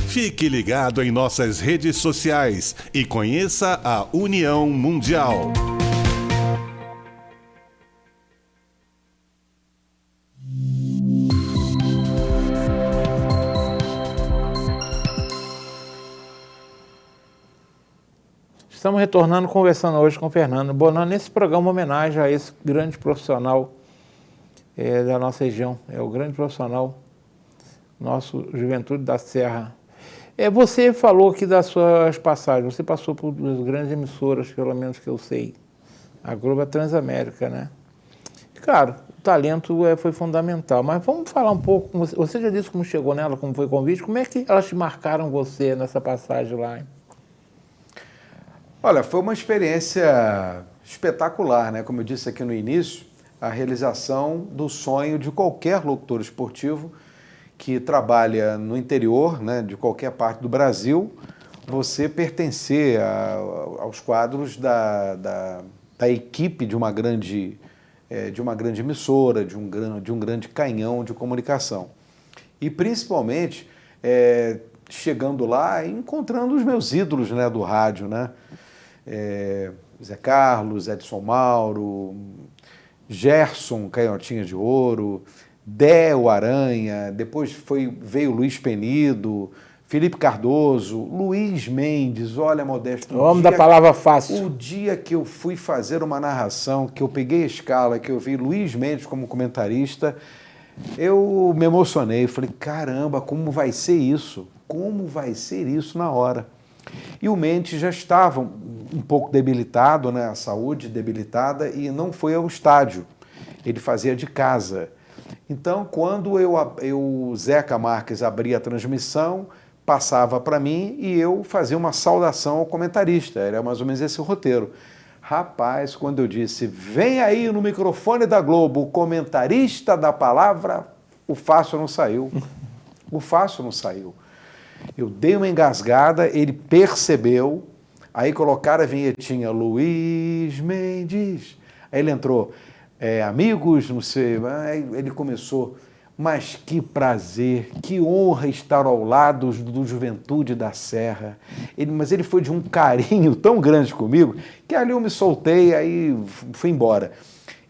Fique ligado em nossas redes sociais e conheça a União Mundial. Estamos retornando, conversando hoje com o Fernando Bonan, nesse programa homenagem a esse grande profissional da nossa região. É o grande profissional, nosso Juventude da Serra. Você falou aqui das suas passagens, você passou por duas grandes emissoras, pelo menos que eu sei. A Globo e a Transamérica, né? Claro, o talento foi fundamental, mas vamos falar um pouco, você já disse como chegou nela, como foi o convite, como é que elas te marcaram você nessa passagem lá, hein? Olha, foi uma experiência espetacular, né? Como eu disse aqui no início, a realização do sonho de qualquer locutor esportivo que trabalha no interior, né, de qualquer parte do Brasil, você pertencer aos quadros da equipe de uma grande emissora, de um grande canhão de comunicação. E principalmente chegando lá e encontrando os meus ídolos, né, do rádio, né? Zé Carlos, Edson Mauro, Gerson Canhotinha de Ouro, Dé o Aranha, depois veio Luiz Penido, Felipe Cardoso, Luiz Mendes, olha, Modesto. O homem da palavra fácil. O dia que eu fui fazer uma narração, que eu peguei a escala, que eu vi Luiz Mendes como comentarista, eu me emocionei, falei, caramba, como vai ser isso? Como vai ser isso na hora? E o Mendes já estava um pouco debilitado, né, a saúde debilitada, e não foi ao estádio, ele fazia de casa. Então, quando o Zeca Marques abria a transmissão, passava para mim e eu fazia uma saudação ao comentarista, era mais ou menos esse o roteiro. Rapaz, quando eu disse, vem aí no microfone da Globo, o comentarista da palavra, o fácil não saiu. O fácil não saiu. Eu dei uma engasgada, ele percebeu, aí colocaram a vinhetinha, Luiz Mendes, aí ele entrou, amigos, não sei, aí ele começou, mas que prazer, que honra estar ao lado do Juventude da Serra. Mas ele foi de um carinho tão grande comigo, que ali eu me soltei, aí fui embora.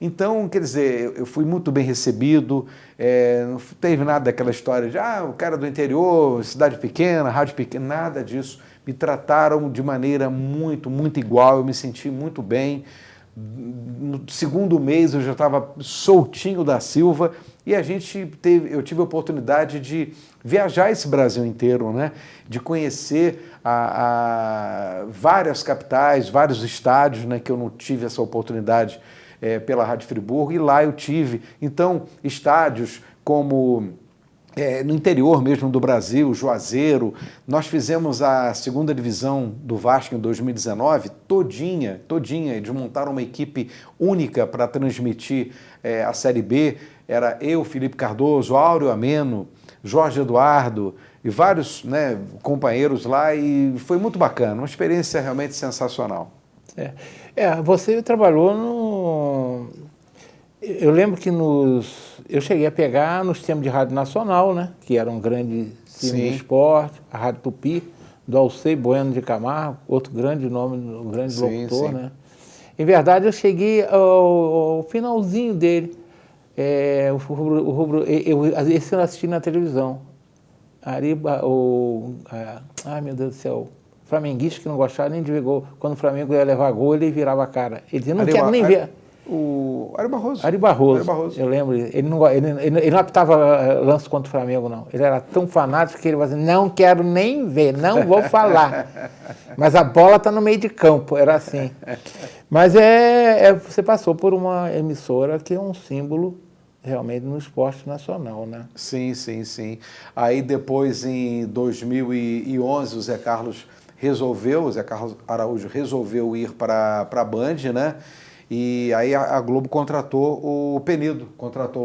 Então, quer dizer, eu fui muito bem recebido, não teve nada daquela história de, o cara do interior, cidade pequena, rádio pequena, nada disso. Me trataram de maneira muito, muito igual, eu me senti muito bem. No segundo mês eu já estava soltinho da Silva e eu tive a oportunidade de viajar esse Brasil inteiro, né? De conhecer várias capitais, vários estádios, né? Que eu não tive essa oportunidade pela Rádio Friburgo, e lá eu tive, então, estádios como no interior mesmo do Brasil, Juazeiro. Nós fizemos a segunda divisão do Vasco em 2019, todinha, eles montaram uma equipe única para transmitir a Série B, era eu, Felipe Cardoso, Áureo Ameno, Jorge Eduardo e vários, né, companheiros lá, e foi muito bacana, uma experiência realmente sensacional. Você trabalhou no... Eu lembro que eu cheguei a pegar nos tempos de Rádio Nacional, né? Que era um grande cine do esporte, a Rádio Tupi, do Alcei Bueno de Camargo, outro grande nome, um grande locutor, né? Em verdade, eu cheguei ao finalzinho dele. Esse eu assisti na televisão. Meu Deus do céu. Flamenguista que não gostava nem de ver gol. Quando o Flamengo ia levar gol, ele virava a cara. Ele dizia, não quero nem ver. O Ari Barroso. Ari Barroso. Eu lembro. Ele não apitava lance contra o Flamengo, não. Ele era tão fanático que ele falava assim, não quero nem ver, não vou falar. Mas a bola está no meio de campo, era assim. Mas você passou por uma emissora que é um símbolo realmente no esporte nacional, né? Sim. Aí depois, em 2011, o Zé Carlos Araújo resolveu ir para a Band, né? E aí a Globo contratou o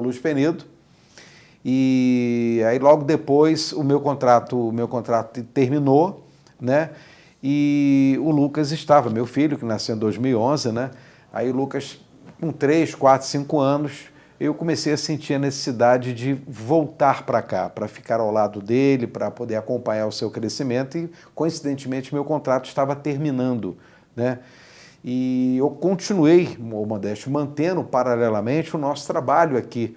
Luiz Penido, e aí logo depois o meu contrato terminou, né? E o Lucas estava, meu filho, que nasceu em 2011, né? Aí o Lucas, com 3, 4, 5 anos, eu comecei a sentir a necessidade de voltar para cá, para ficar ao lado dele, para poder acompanhar o seu crescimento, e coincidentemente meu contrato estava terminando, né? E eu continuei, Modesto, mantendo paralelamente o nosso trabalho aqui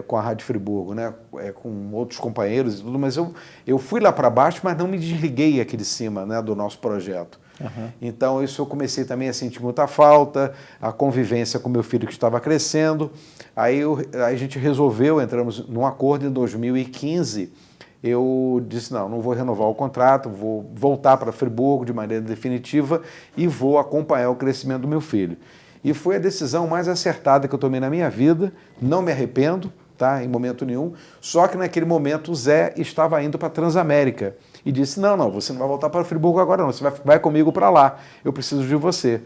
com a Rádio Friburgo, né? Com outros companheiros e tudo, mas eu fui lá para baixo, mas não me desliguei aqui de cima, né, do nosso projeto. Uhum. Então, isso eu comecei também a sentir muita falta, a convivência com meu filho que estava crescendo. Aí a gente resolveu, entramos num acordo em 2015. Eu disse, não vou renovar o contrato, vou voltar para Friburgo de maneira definitiva e vou acompanhar o crescimento do meu filho. E foi a decisão mais acertada que eu tomei na minha vida, não me arrependo, tá, em momento nenhum, só que naquele momento o Zé estava indo para a Transamérica e disse, não, você não vai voltar para Friburgo agora não, você vai comigo para lá, eu preciso de você.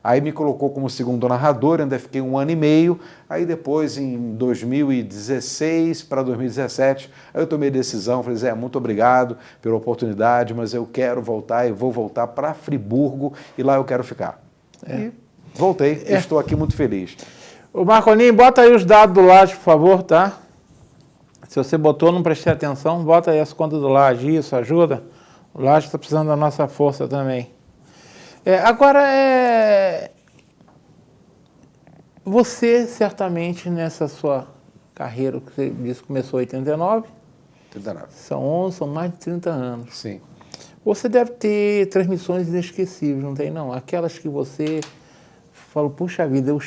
Aí me colocou como segundo narrador, ainda fiquei 1 ano e meio, aí depois em 2016 para 2017, aí eu tomei a decisão, falei, Zé, muito obrigado pela oportunidade, mas eu quero voltar e vou voltar para Friburgo e lá eu quero ficar. E voltei, estou aqui muito feliz. Ô Marcolinho, bota aí os dados do Laje, por favor, tá? Se você botou, não prestei atenção, bota aí as contas do Laje, isso ajuda. O Laje está precisando da nossa força também. Agora, você certamente nessa sua carreira, que você disse que começou em 89, 39. São mais de 30 anos. Sim. Você deve ter transmissões inesquecíveis, não tem não? Aquelas que você falou, puxa vida, eu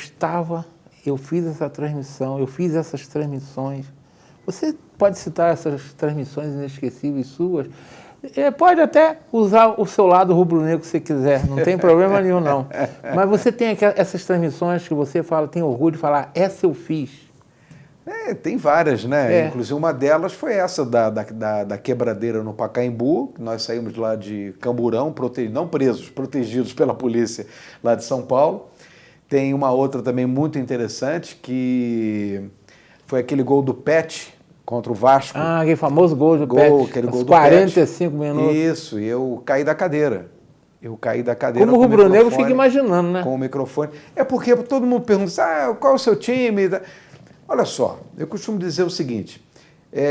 fiz essa transmissão, eu fiz essas transmissões. Você pode citar essas transmissões inesquecíveis suas? Pode até usar o seu lado rubro-negro se quiser, não tem problema nenhum não. Mas você tem essas transmissões que você fala, tem orgulho de falar, essa eu fiz. Tem várias, né? Inclusive uma delas foi essa da quebradeira no Pacaembu, que nós saímos lá de Camburão, não presos, protegidos pela polícia lá de São Paulo. Tem uma outra também muito interessante, que foi aquele gol do Pet contra o Vasco. Aquele famoso gol do Pet. Aquele gol do 45 minutos. Isso, e eu caí da cadeira. Como o rubro-negro fica imaginando, né? Com o microfone. É porque todo mundo pergunta, qual é o seu time? Olha só, eu costumo dizer o seguinte,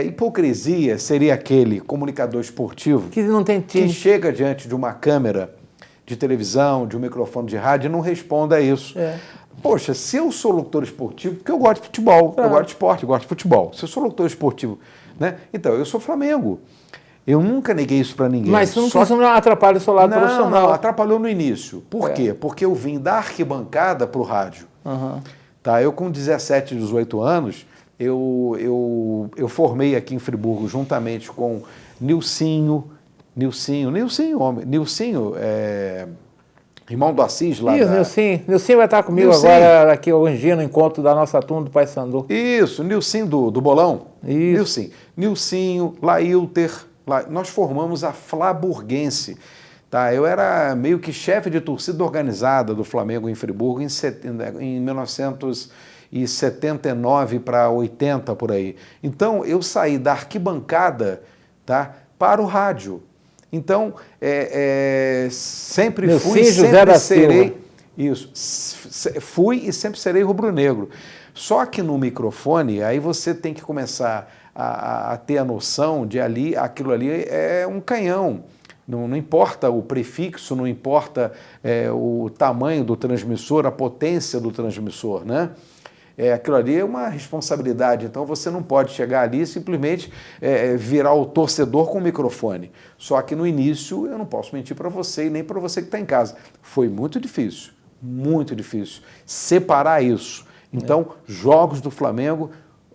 hipocrisia seria aquele comunicador esportivo que não tem time, que chega diante de uma câmera de televisão, de um microfone de rádio e não responda a isso. Poxa, se eu sou locutor esportivo, porque eu gosto de futebol, eu gosto de esporte, eu gosto de futebol. Se eu sou locutor esportivo, né? Então, eu sou Flamengo. Eu nunca neguei isso para ninguém. Mas isso não atrapalha o seu lado profissional. Não, atrapalhou no início. Por quê? Porque eu vim da arquibancada para o rádio. Tá, eu com 17, 18 anos, eu formei aqui em Friburgo juntamente com Nilcinho, irmão do Assis lá. Isso, Nilcinho vai estar comigo agora, daqui alguns dias, no encontro da nossa turma do Paysandu. Isso, Nilcinho do Bolão. Isso. Nilcinho, Lailter, nós formamos a Flaburguense. Tá, eu era meio que chefe de torcida organizada do Flamengo em Friburgo em 1979 para 80, por aí. Então, eu saí da arquibancada, tá, para o rádio. Então, sempre fui e sempre serei. Isso, fui e sempre serei rubro-negro. Só que no microfone, aí você tem que começar a ter a noção de aquilo ali é um canhão. Não importa o prefixo, não importa o tamanho do transmissor, a potência do transmissor, né? Aquilo ali é uma responsabilidade, então você não pode chegar ali e simplesmente virar o torcedor com o microfone. Só que no início, eu não posso mentir para você e nem para você que está em casa. Foi muito difícil separar isso. Então, jogos do Flamengo,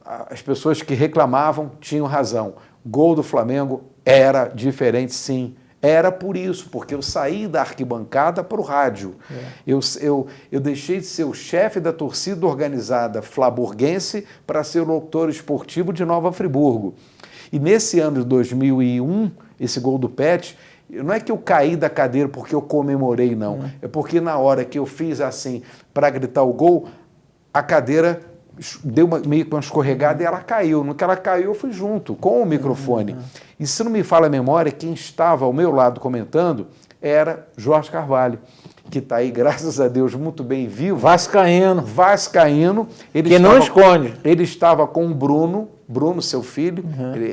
as pessoas que reclamavam tinham razão. Gol do Flamengo era diferente, sim. Era por isso, porque eu saí da arquibancada para o rádio. Eu deixei de ser o chefe da torcida organizada flaburguense para ser o locutor esportivo de Nova Friburgo. E nesse ano de 2001, esse gol do Pet, não é que eu caí da cadeira porque eu comemorei, não. É porque na hora que eu fiz assim para gritar o gol, a cadeira deu meio que uma escorregada e ela caiu. No que ela caiu, eu fui junto com o microfone. E se não me falha a memória, quem estava ao meu lado comentando era Jorge Carvalho, que está aí, graças a Deus, muito bem vivo. Vascaíno. Que não esconde. Ele estava com o Bruno, seu filho.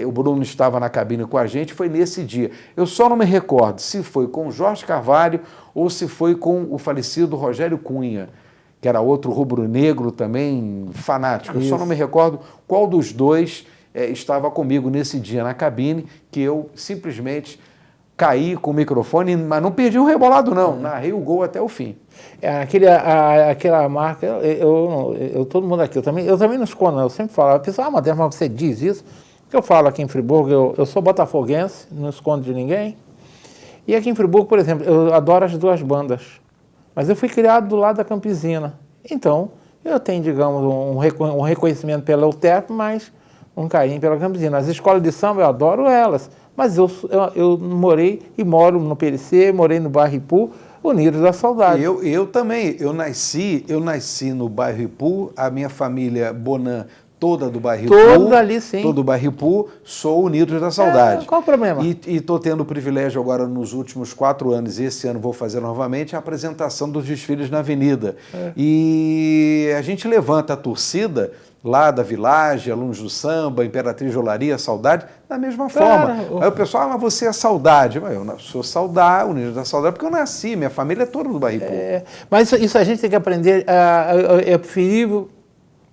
O Bruno estava na cabine com a gente, foi nesse dia. Eu só não me recordo se foi com o Jorge Carvalho ou se foi com o falecido Rogério Cunha, que era outro rubro-negro também fanático. Eu Isso. só não me recordo qual dos dois estava comigo nesse dia na cabine, que eu simplesmente caí com o microfone, mas não perdi o rebolado não, narrei o gol até o fim. Aquela marca, todo mundo aqui, eu também não escondo, eu sempre falo, pessoal, mas você diz isso, que eu falo aqui em Friburgo, eu sou botafoguense, não escondo de ninguém, e aqui em Friburgo, por exemplo, eu adoro as duas bandas, mas eu fui criado do lado da Campesina, então eu tenho, digamos, um reconhecimento pela UTEP, mas um carinho pela Campesina. As escolas de samba, eu adoro elas, mas eu morei e moro no PLC, morei no bairro Ipu, Unidos da Saudade. Eu também, eu nasci no bairro Ipu, a minha família Bonan toda do bairro Ipu. Toda ali, sim. Todo o bairro Ipu, sou Unidos da Saudade. Qual o problema? E estou tendo o privilégio agora nos últimos 4 anos, e esse ano vou fazer novamente, a apresentação dos desfiles na Avenida. E a gente levanta a torcida lá da Village, Alunos do Samba, Imperatriz de Olaria, Saudade, da mesma forma. Aí o pessoal, mas você é Saudade. Eu sou Saudade, Unidos da Saudade, porque eu nasci, minha família é toda do bairro Ipu. Mas isso a gente tem que aprender, é preferível...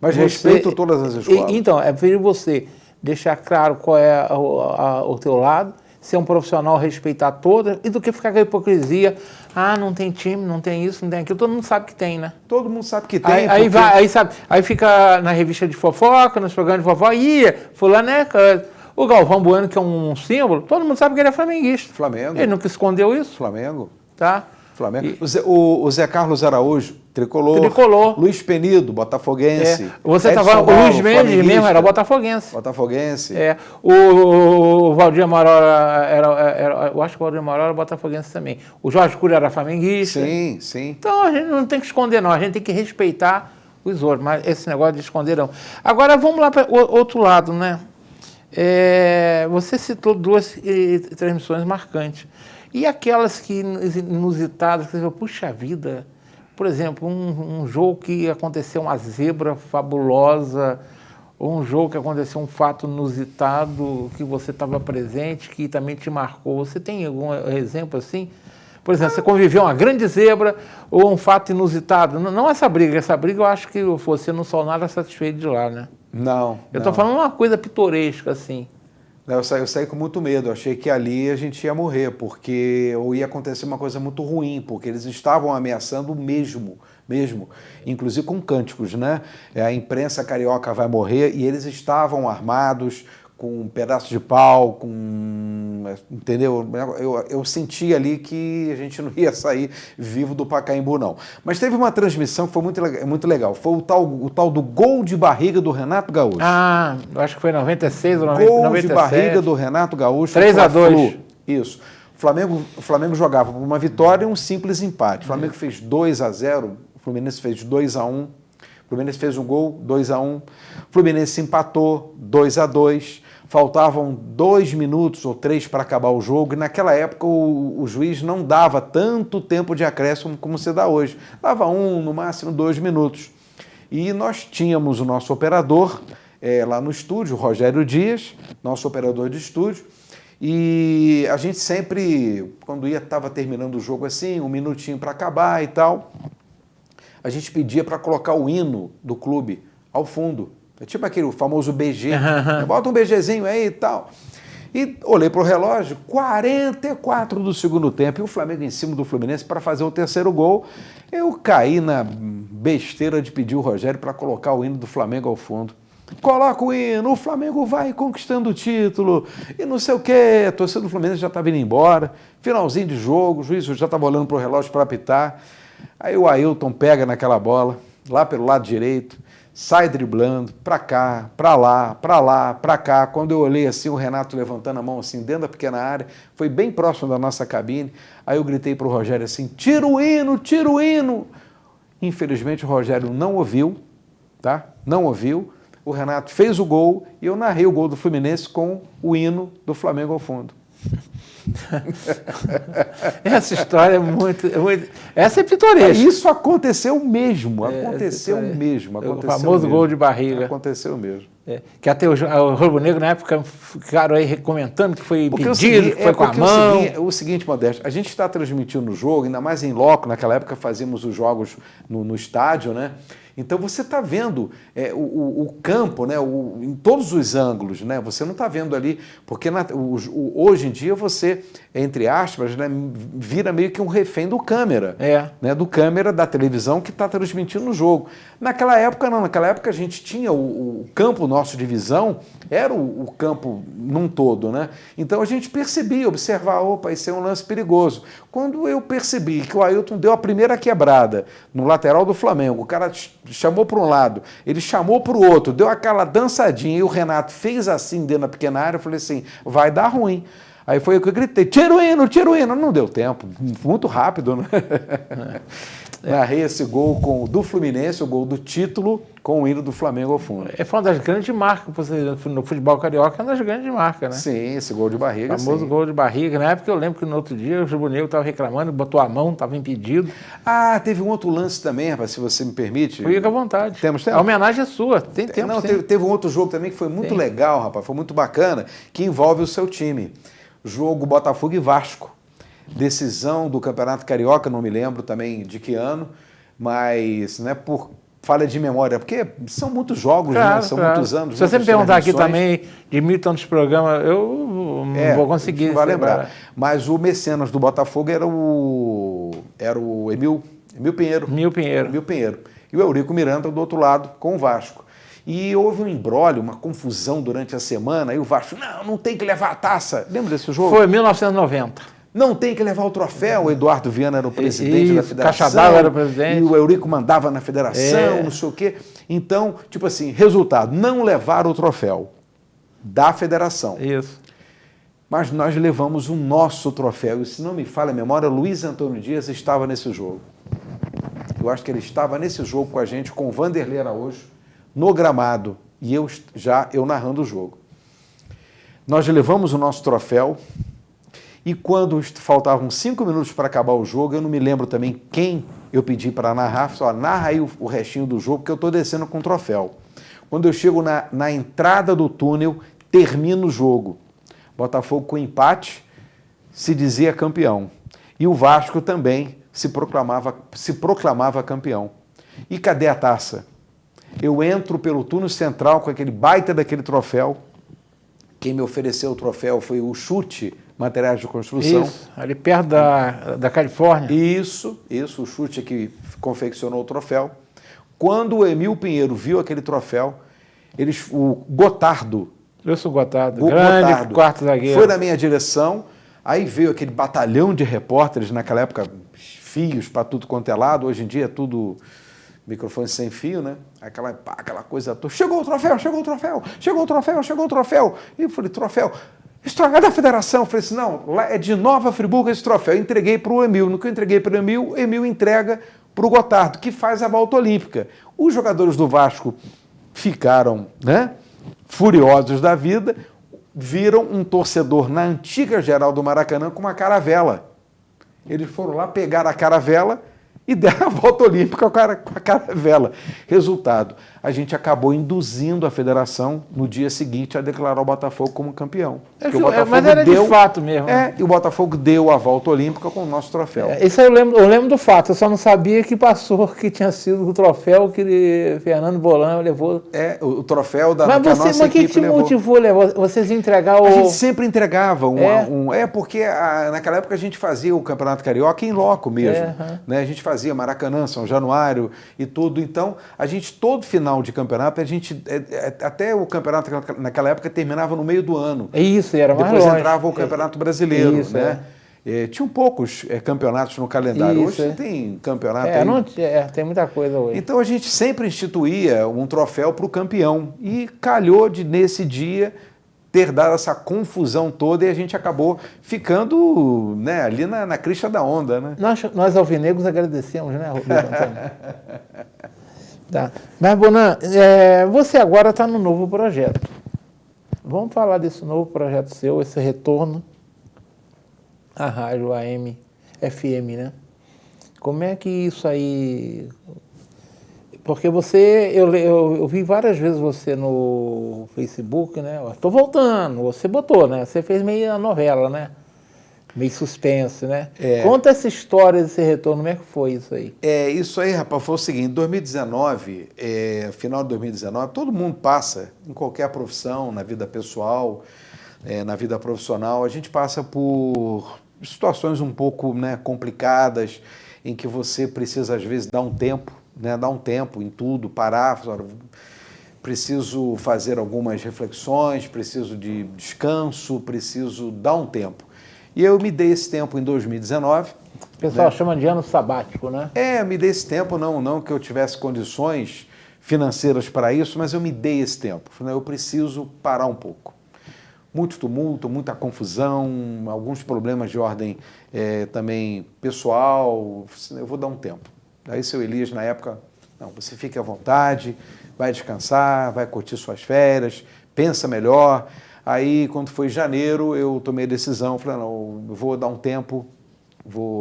Mas respeito todas as escolas. Então, é preferível você deixar claro qual é o teu lado, ser um profissional, respeitar todas, e do que ficar com a hipocrisia. Ah, não tem time, não tem isso, não tem aquilo. Todo mundo sabe que tem, né? Todo mundo sabe que tem. Aí fica na revista de fofoca, nos programas de fofoca, fulano é... O Galvão Bueno, que é um símbolo, todo mundo sabe que ele é flamenguista. Flamengo. Ele nunca escondeu isso. Flamengo. Tá? Flamengo. O Zé Carlos Araújo, tricolor. Luiz Penido, botafoguense. Você estava... O Luiz Mendes mesmo era botafoguense. Botafoguense. O Valdir Amaral eu acho que o Valdir Amaral era botafoguense também. O Jorge Cury era flamenguista. Sim, sim. Então a gente não tem que esconder, não. A gente tem que respeitar os outros, mas esse negócio de esconder, não. Agora vamos lá para o outro lado, né? Você citou 2 transmissões marcantes. E aquelas que inusitadas, que você fala, puxa vida, por exemplo, um jogo que aconteceu uma zebra fabulosa, ou um jogo que aconteceu um fato inusitado, que você estava presente, que também te marcou. Você tem algum exemplo assim? Por exemplo, você conviveu uma grande zebra ou um fato inusitado? Não essa briga eu acho que você não saiu nada satisfeito de lá, né? Não. Eu estou falando uma coisa pitoresca, assim. Eu saí com muito medo, eu achei que ali a gente ia morrer, porque ou ia acontecer uma coisa muito ruim, porque eles estavam ameaçando mesmo, inclusive com cânticos, né? A imprensa carioca vai morrer, e eles estavam armados com um pedaço de pau, entendeu? Eu senti ali que a gente não ia sair vivo do Pacaembu, não. Mas teve uma transmissão que foi muito legal, foi o tal do gol de barriga do Renato Gaúcho. Ah, eu acho que foi 96 ou 97. Gol de barriga do Renato Gaúcho. 3-2. Isso. O Flamengo jogava por uma vitória e um simples empate. O Flamengo fez 2-0, o Fluminense fez 2-1, o Fluminense fez um gol, 2-1, o Fluminense empatou, 2-2, faltavam 2 minutos ou 3 para acabar o jogo, e naquela época o juiz não dava tanto tempo de acréscimo como se dá hoje. Dava 1, no máximo 2 minutos. E nós tínhamos o nosso operador lá no estúdio, o Rogério Dias, nosso operador de estúdio, e a gente sempre, quando estava terminando o jogo assim, 1 minutinho para acabar e tal, a gente pedia para colocar o hino do clube ao fundo. É tipo aquele famoso BG. Bota um BGzinho aí e tal. E olhei para o relógio, 44 do segundo tempo, e o Flamengo em cima do Fluminense para fazer o 3º gol. Eu caí na besteira de pedir o Rogério para colocar o hino do Flamengo ao fundo. Coloca o hino, o Flamengo vai conquistando o título, e não sei o quê. A torcida do Fluminense já estava indo embora, finalzinho de jogo, o juiz já estava olhando para o relógio para apitar. Aí o Ailton pega naquela bola, lá pelo lado direito, sai driblando, para cá, para lá, para cá. Quando eu olhei assim, o Renato levantando a mão assim, dentro da pequena área, foi bem próximo da nossa cabine. Aí eu gritei para o Rogério assim, tira o hino, tira o hino. Infelizmente o Rogério não ouviu, tá? Não ouviu. O Renato fez o gol e eu narrei o gol do Fluminense com o hino do Flamengo ao fundo. Essa história é muito... Essa é pitoresca. Isso aconteceu mesmo, aconteceu mesmo. O famoso gol de barriga. Aconteceu mesmo. Que até o Rubro Negro, na época, ficaram aí comentando que foi impedido, que foi com a mão. O seguinte, Modesto, a gente está transmitindo o jogo, ainda mais em loco, naquela época fazíamos os jogos no estádio, né? Então você está vendo o campo, né, em todos os ângulos, né? Você não está vendo ali, porque hoje em dia você, entre aspas, né, vira meio que um refém do câmera, né, do câmera da televisão que está transmitindo o jogo. Naquela época não, naquela época a gente tinha o campo nosso de visão, era o campo num todo, né? Então a gente percebia, observava, opa, isso é um lance perigoso. Quando eu percebi que o Ailton deu a primeira quebrada no lateral do Flamengo, o cara chamou para um lado, ele chamou para o outro, deu aquela dançadinha e o Renato fez assim dentro da pequena área, eu falei assim, vai dar ruim. Aí foi o que eu gritei, tira o hino, não deu tempo, muito rápido, né? Narrei esse gol do Fluminense, o gol do título, com o hino do Flamengo ao fundo. Foi uma das grandes marcas, no futebol carioca, é uma das grandes marcas, né? Sim, esse gol de barriga, o famoso gol de barriga. Na época eu lembro que no outro dia o Rubro Negro estava reclamando, botou a mão, estava impedido. Ah, teve um outro lance também, rapaz, se você me permite. Fica à vontade. Temos tempo? A homenagem é sua, tem tempo. Não, teve um outro jogo também que foi muito legal, rapaz, foi muito bacana, que envolve o seu time. Jogo Botafogo e Vasco. Decisão do Campeonato Carioca, não me lembro também de que ano, mas não é por falha de memória, porque são muitos jogos, né? São muitos anos. Se você me perguntar aqui também de 1000 tantos programas, eu não vou conseguir. Não vai lembrar. Mas o mecenas do Botafogo era o Emil Pinheiro. Emil Pinheiro. E o Eurico Miranda do outro lado, com o Vasco. E houve um imbróglio, uma confusão durante a semana, aí o Vasco, não tem que levar a taça. Lembra desse jogo? Foi em 1990. Não tem que levar o troféu. O Eduardo Viana era o presidente da federação. Cachadal era o presidente. E o Eurico mandava na federação, não sei o quê. Então, tipo assim, resultado, não levaram o troféu da federação. Isso. Mas nós levamos o nosso troféu. E se não me falha a memória, Luiz Antônio Dias estava nesse jogo. Eu acho que ele estava nesse jogo com a gente, com o Vanderlei Araújo, no gramado. E eu narrando o jogo. Nós levamos o nosso troféu. E quando faltavam 5 minutos para acabar o jogo, eu não me lembro também quem eu pedi para narrar, só narra aí o restinho do jogo, porque eu estou descendo com o troféu. Quando eu chego na entrada do túnel, termina o jogo. Botafogo com empate se dizia campeão. E o Vasco também se proclamava campeão. E cadê a taça? Eu entro pelo túnel central com aquele baita daquele troféu. Quem me ofereceu o troféu foi o Chute Materiais de Construção. Isso, ali perto da Califórnia. Isso, o Chute que confeccionou o troféu. Quando o Emil Pinheiro viu aquele troféu, o Gotardo, grande quarto zagueiro, foi na minha direção, aí veio aquele batalhão de repórteres, naquela época, fios para tudo quanto é lado, hoje em dia é tudo microfone sem fio, né? Aquela coisa toda. Chegou o troféu. E eu falei, troféu? Isso é da federação. Eu falei assim, não, lá é de Nova Friburgo esse troféu. Eu entreguei para o Emil. No que eu entreguei para o Emil entrega para o Gotardo, que faz a volta olímpica. Os jogadores do Vasco ficaram, né, furiosos da vida, viram um torcedor na antiga geral do Maracanã com uma caravela. Eles foram lá, pegaram a caravela e deram a volta olímpica com a caravela. Resultado, a gente acabou induzindo a federação no dia seguinte a declarar o Botafogo como campeão. Mas era de fato mesmo. E o Botafogo deu a volta olímpica com o nosso troféu. Isso aí eu lembro do fato, eu só não sabia que passou, que tinha sido o troféu que Fernando Bolan levou. O troféu da nossa equipe. Mas o que te motivou a levar? Vocês entregar o... A gente sempre entregava porque naquela época a gente fazia o Campeonato Carioca em loco mesmo. Né? A gente fazia Maracanã, São Januário e tudo. Então, a gente, todo final de campeonato, até o campeonato naquela época terminava no meio do ano. Isso, era mais longe. Depois entrava o Campeonato Brasileiro, né? Tinham poucos campeonatos no calendário. Hoje tem campeonato. Tem muita coisa hoje. Então a gente sempre instituía um troféu para o campeão. E calhou de, nesse dia, ter dado essa confusão toda e a gente acabou ficando, né, ali na crista da onda, né? Nós alvinegros agradecemos, né, Antônio? Tá. Mas, Bonan, você agora está no novo projeto. Vamos falar desse novo projeto seu, esse retorno à rádio AM, FM, né? Como é que isso aí... Porque eu vi várias vezes você no Facebook, né? Estou voltando, você botou, né? Você fez meio novela, né? Meio suspense, né? Conta essa história desse retorno, como é que foi isso aí? Isso aí, rapaz, foi o seguinte, em 2019, final de 2019, todo mundo passa, em qualquer profissão, na vida pessoal, na vida profissional, a gente passa por situações um pouco, né, complicadas, em que você precisa, às vezes, dar um tempo, né, dar um tempo em tudo, parar, preciso fazer algumas reflexões, preciso de descanso, preciso dar um tempo. E eu me dei esse tempo em 2019. O pessoal chama de ano sabático, né? Me dei esse tempo, não que eu tivesse condições financeiras para isso, mas eu me dei esse tempo. Eu preciso parar um pouco. Muito tumulto, muita confusão, alguns problemas de ordem também pessoal. Eu vou dar um tempo. Aí seu Elias, na época, não, você fique à vontade, vai descansar, vai curtir suas férias, pensa melhor. Aí, quando foi janeiro, eu tomei a decisão, falei, não, eu vou dar um tempo,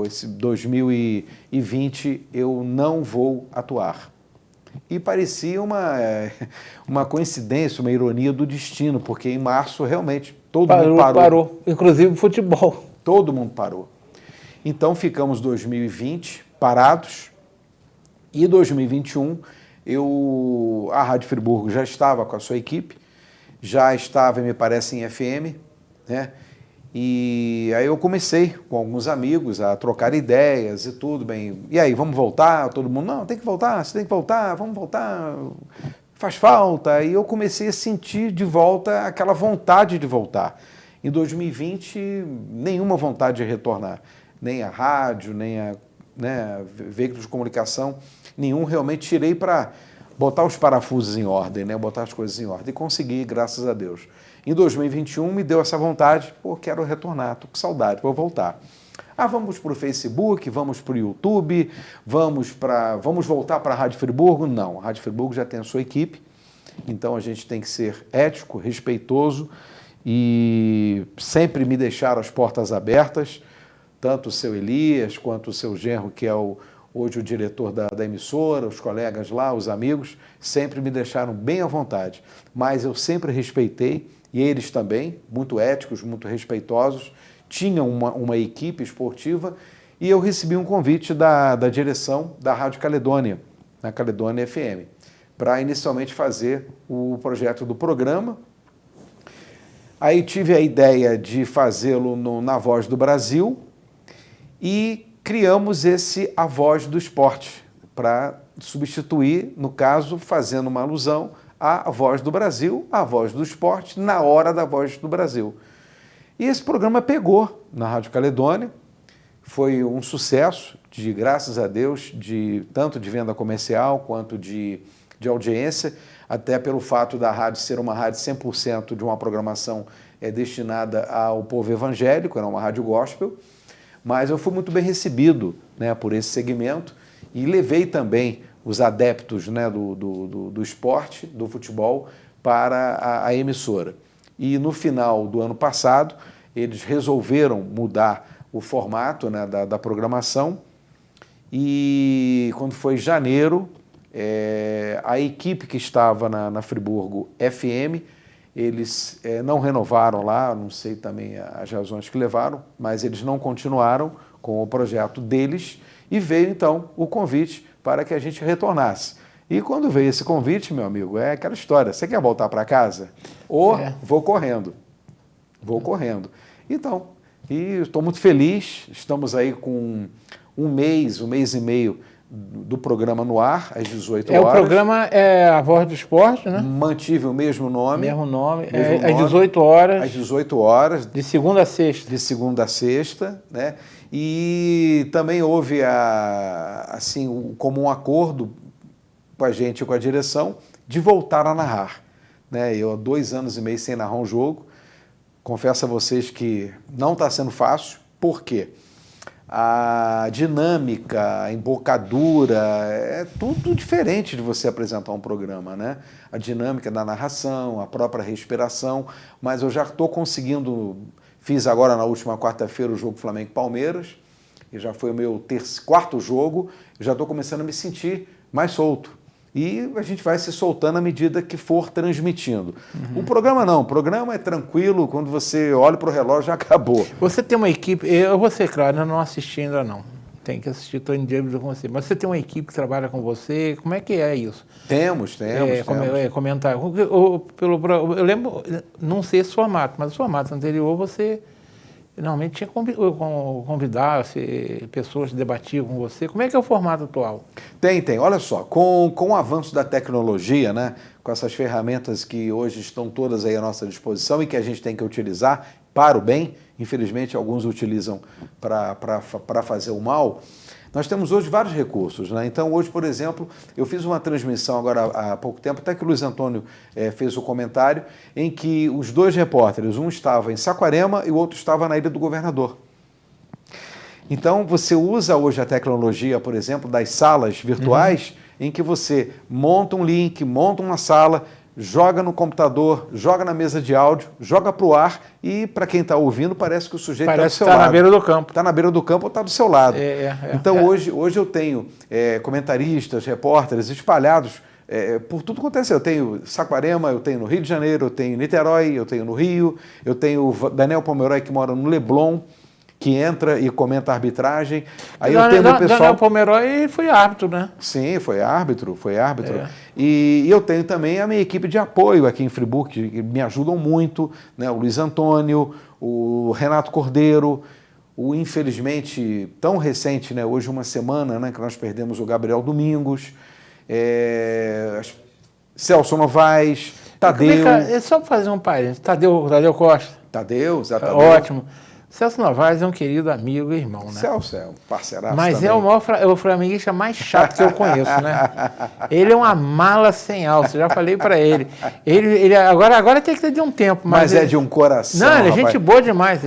esse 2020 eu não vou atuar. E parecia uma coincidência, uma ironia do destino, porque em março, realmente, todo mundo parou. Inclusive o futebol. Todo mundo parou. Então, ficamos 2020 parados, e 2021, a Rádio Friburgo já estava com a sua equipe, já estava, me parece, em FM, né? E aí eu comecei com alguns amigos a trocar ideias e tudo bem. E aí, vamos voltar? Todo mundo, não, tem que voltar, você tem que voltar, vamos voltar, faz falta. E eu comecei a sentir de volta aquela vontade de voltar. Em 2020, nenhuma vontade de retornar, nem a rádio, nem a veículos de comunicação, nenhum realmente tirei para botar os parafusos em ordem, né? Botar as coisas em ordem. E consegui, graças a Deus. Em 2021 me deu essa vontade, quero retornar, estou com saudade, vou voltar. Vamos para o Facebook, vamos para o YouTube, vamos voltar para a Rádio Friburgo? Não, a Rádio Friburgo já tem a sua equipe, então a gente tem que ser ético, respeitoso e sempre me deixar as portas abertas, tanto o seu Elias quanto o seu genro, que é hoje o diretor da emissora, os colegas lá, os amigos, sempre me deixaram bem à vontade. Mas eu sempre respeitei, e eles também, muito éticos, muito respeitosos, tinham uma equipe esportiva, e eu recebi um convite da direção da Rádio Caledônia, na Caledônia FM, para inicialmente fazer o projeto do programa. Aí tive a ideia de fazê-lo na Voz do Brasil, e criamos esse A Voz do Esporte, para substituir, no caso, fazendo uma alusão à Voz do Brasil, a Voz do Esporte, na hora da Voz do Brasil. E esse programa pegou na Rádio Caledônia, foi um sucesso, graças a Deus, tanto de venda comercial quanto de audiência, até pelo fato da rádio ser uma rádio 100% de uma programação destinada ao povo evangélico, era uma rádio gospel. Mas eu fui muito bem recebido, né, por esse segmento e levei também os adeptos, né, do esporte, do futebol, para a emissora. E no final do ano passado, eles resolveram mudar o formato, né, da programação, e quando foi janeiro, a equipe que estava na Friburgo FM, eles não renovaram lá, não sei também as razões que levaram, mas eles não continuaram com o projeto deles e veio então o convite para que a gente retornasse. E quando veio esse convite, meu amigo, é aquela história, você quer voltar para casa? Ou vou correndo. Vou correndo. Então, e estou muito feliz, estamos aí com um mês e meio do programa no ar, às 18 horas. O programa é A Voz do Esporte, né? Mantive o mesmo nome. Mesmo nome. Às 18 horas. Às 18 horas. De segunda a sexta. De segunda a sexta, né? E também houve, assim, como um acordo com a gente e com a direção, de voltar a narrar. Né? Eu há 2 anos e meio sem narrar um jogo. Confesso a vocês que não está sendo fácil. Por quê? A dinâmica, a embocadura, é tudo diferente de você apresentar um programa, né? A dinâmica da narração, a própria respiração, mas eu já estou conseguindo, fiz agora na última quarta-feira o jogo Flamengo-Palmeiras, e já foi o meu 4º jogo, eu já estou começando a me sentir mais solto. e a gente vai se soltando à medida que for transmitindo. O programa não, o programa é tranquilo, quando você olha para o relógio já acabou. Você tem uma equipe, eu vou ser claro, eu não assisti ainda não, tem que assistir, estou em dívida com você, mas você tem uma equipe que trabalha com você, como é que é isso? Temos. Comentar, eu lembro, não sei esse formato, mas o formato anterior você normalmente tinha convidar pessoas que debatiam com você. Como é que é o formato atual? Tem. Olha só, com o avanço da tecnologia, né, com essas ferramentas que hoje estão todas aí à nossa disposição e que a gente tem que utilizar para o bem, infelizmente alguns utilizam para fazer o mal, nós temos hoje vários recursos, né? Então hoje, por exemplo, eu fiz uma transmissão agora há pouco tempo, até que o Luiz Antônio fez o comentário, em que os dois repórteres, um estava em Saquarema e o outro estava na Ilha do Governador. Então você usa hoje a tecnologia, por exemplo, das salas virtuais, em que você monta um link, monta uma sala, joga no computador, joga na mesa de áudio, joga para o ar e, para quem está ouvindo, parece que o sujeito está do seu lado. Está na beira do campo. Está na beira do campo ou está do seu lado. Então, hoje eu tenho comentaristas, repórteres espalhados por tudo que aconteceu. Eu tenho Saquarema, eu tenho no Rio de Janeiro, eu tenho Niterói, eu tenho no Rio, eu tenho o Daniel Pomeroy, que mora no Leblon, que entra e comenta a arbitragem. Aí eu tenho o pessoal... Daniel Pomeroy foi árbitro, né? Sim, foi árbitro. E eu tenho também a minha equipe de apoio aqui em Friburgo, que me ajudam muito, né? O Luiz Antônio, o Renato Cordeiro, o infelizmente tão recente, né? Hoje uma semana, né? Que nós perdemos o Gabriel Domingos, Celso Novaes, Tadeu. Só para fazer um parênteses, Tadeu Costa. Tadeu. Ótimo. Celso Novaes é um querido amigo e irmão, né? Celso é um parceiraço. Mas também. É o flamenguista mais chato que eu conheço, né? Ele é uma mala sem alça, já falei para ele. Ele agora tem que ter de um tempo. Mas é de um coração. Não, ele é gente boa demais.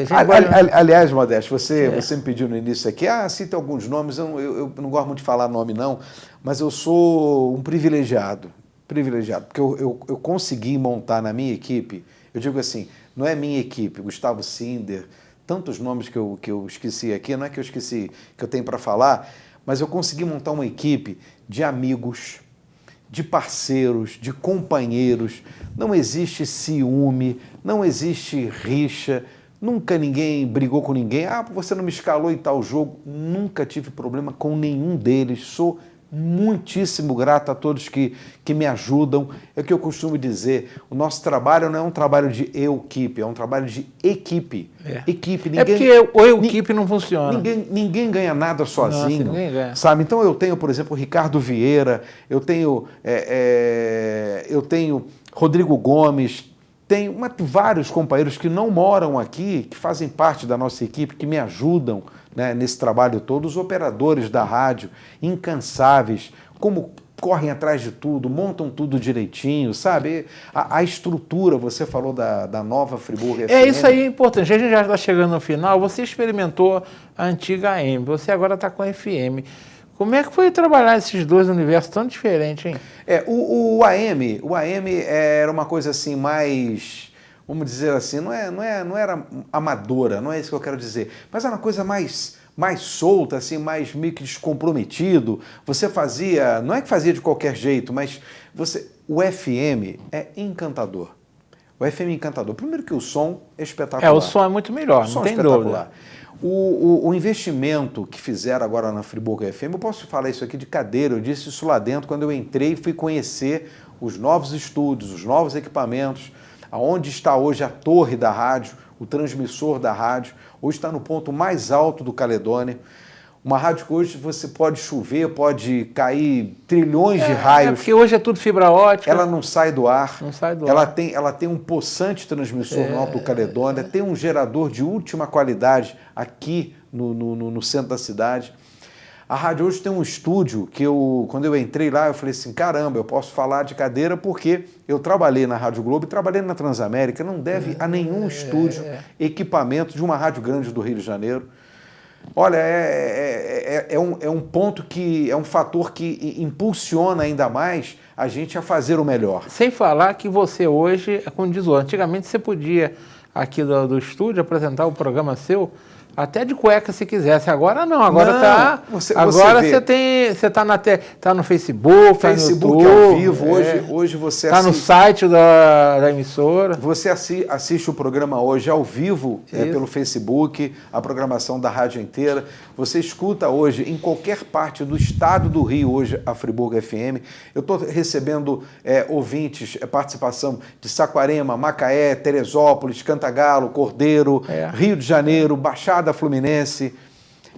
Aliás, Modesto, você me pediu no início aqui, cita alguns nomes, eu não gosto muito de falar nome não, mas eu sou um privilegiado, porque eu consegui montar na minha equipe, eu digo assim, não é minha equipe, Gustavo Sinder, tantos nomes que eu esqueci aqui, não é que eu esqueci, que eu tenho para falar, mas eu consegui montar uma equipe de amigos, de parceiros, de companheiros. Não existe ciúme, não existe rixa, nunca ninguém brigou com ninguém. Você não me escalou em tal jogo. Nunca tive problema com nenhum deles. Sou muitíssimo grato a todos que me ajudam. É o que eu costumo dizer, o nosso trabalho não é um trabalho de eu-equipe, é um trabalho de equipe. Equipe, porque o eu-equipe não funciona. Ninguém ganha nada sozinho. Nossa, ninguém ganha. Sabe? Então eu tenho, por exemplo, o Ricardo Vieira, eu tenho Rodrigo Gomes, tenho vários companheiros que não moram aqui, que fazem parte da nossa equipe, que me ajudam, né, nesse trabalho todo, os operadores da rádio, incansáveis, como correm atrás de tudo, montam tudo direitinho, sabe? A estrutura, você falou da nova Friburgo FM. Isso aí é importante. A gente já está chegando no final, você experimentou a antiga AM, você agora está com a FM. Como é que foi trabalhar esses dois universos tão diferentes, hein? O AM era uma coisa assim mais, vamos dizer assim, não era amadora, não é isso que eu quero dizer, mas era uma coisa mais solta, assim, mais meio que descomprometido. Você fazia, não é que fazia de qualquer jeito, mas o FM é encantador. O FM é encantador. Primeiro que o som é espetacular. O som é muito melhor, não tem dúvida. O investimento que fizeram agora na Friburgo FM, eu posso falar isso aqui de cadeira, eu disse isso lá dentro quando eu entrei e fui conhecer os novos estúdios, os novos equipamentos, aonde está hoje a torre da rádio, o transmissor da rádio, hoje está no ponto mais alto do Caledônia. Uma rádio que hoje você pode chover, pode cair trilhões de raios. Porque hoje é tudo fibra ótica. Ela não sai do ar. Não sai do ar. Ela tem um possante transmissor no alto do Caledônia, tem um gerador de última qualidade aqui no centro da cidade. A rádio hoje tem um estúdio que quando eu entrei lá, eu falei assim, caramba, eu posso falar de cadeira porque eu trabalhei na Rádio Globo e trabalhei na Transamérica, não deve a nenhum estúdio, equipamento de uma rádio grande do Rio de Janeiro. Olha, é um ponto é um fator que impulsiona ainda mais a gente a fazer o melhor. Sem falar que você hoje, como diz o antigamente você podia aqui do estúdio apresentar o programa seu Até de cueca, se quisesse. Agora não, agora Não, tá. Agora você tá no Facebook, Facebook tá no YouTube, ao vivo. Hoje você tá no site da emissora. Você assiste o programa hoje ao vivo pelo Facebook, a programação da rádio inteira. Você escuta hoje em qualquer parte do estado do Rio, hoje, a Friburgo FM. Eu estou recebendo ouvintes, participação de Saquarema, Macaé, Teresópolis, Cantagalo, Cordeiro, Rio de Janeiro, Baixada Fluminense.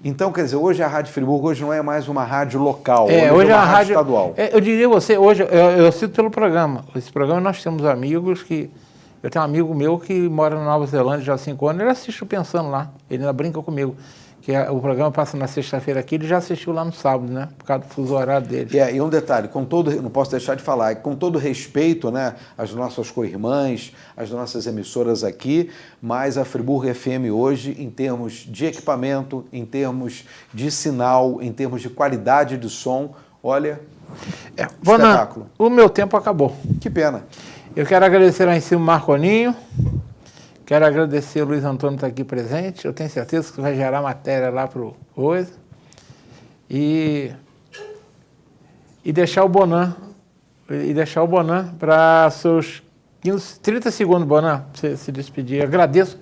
Então, quer dizer, hoje a Rádio Friburgo hoje não é mais uma rádio local, hoje é uma rádio estadual. Eu diria você, hoje, eu cito pelo programa. Esse programa nós temos amigos que... Eu tenho um amigo meu que mora na Nova Zelândia já há 5 anos, ele assiste o Pensando lá, ele ainda brinca comigo. Que o programa passa na sexta-feira aqui, ele já assistiu lá no sábado, né? Por causa do fuso horário dele. E um detalhe, não posso deixar de falar, com todo respeito, né, às nossas co-irmãs, às nossas emissoras aqui, mas a Friburgo FM hoje, em termos de equipamento, em termos de sinal, em termos de qualidade de som, olha, espetáculo. O meu tempo acabou. Que pena. Eu quero agradecer lá em cima o Marconinho. Quero agradecer o Luiz Antônio que está aqui presente. Eu tenho certeza que vai gerar matéria lá para o coisa. E deixar o Bonan. Para seus 30 segundos, Bonan, para você se despedir. Eu agradeço.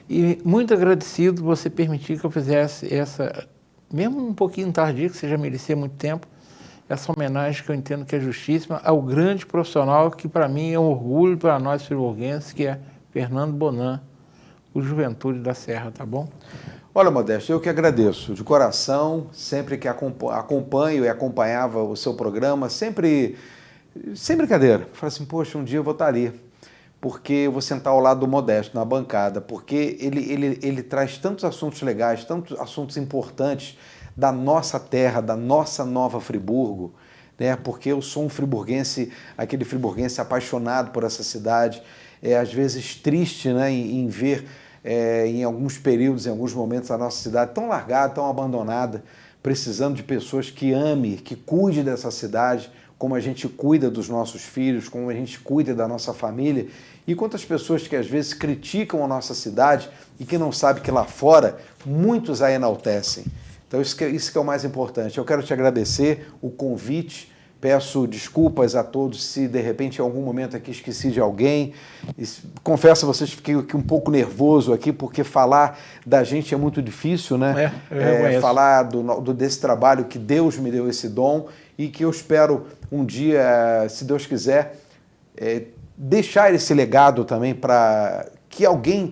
E muito agradecido você permitir que eu fizesse essa, mesmo um pouquinho tardio, que você já merecia muito tempo, essa homenagem que eu entendo que é justíssima ao grande profissional que para mim é um orgulho para nós friburguenses, que é Fernando Bonan, o Juventude da Serra, tá bom? Olha, Modesto, eu que agradeço, de coração, sempre que acompanho e acompanhava o seu programa, sempre, sem brincadeira, falei assim, poxa, um dia eu vou estar ali, porque eu vou sentar ao lado do Modesto, na bancada, porque ele traz tantos assuntos legais, tantos assuntos importantes da nossa terra, da nossa Nova Friburgo, né? Porque eu sou um friburguense, aquele friburguense apaixonado por essa cidade, às vezes triste, né, em ver em alguns períodos, em alguns momentos, a nossa cidade tão largada, tão abandonada, precisando de pessoas que amem, que cuidem dessa cidade, como a gente cuida dos nossos filhos, como a gente cuida da nossa família, e quantas pessoas que às vezes criticam a nossa cidade e que não sabem que lá fora muitos a enaltecem. Então isso que é o mais importante. Eu quero te agradecer o convite. Peço desculpas a todos se de repente em algum momento aqui esqueci de alguém. Confesso a vocês que fiquei um pouco nervoso aqui, porque falar da gente é muito difícil, né? Falar desse trabalho que Deus me deu esse dom e que eu espero um dia, se Deus quiser, deixar esse legado também para que alguém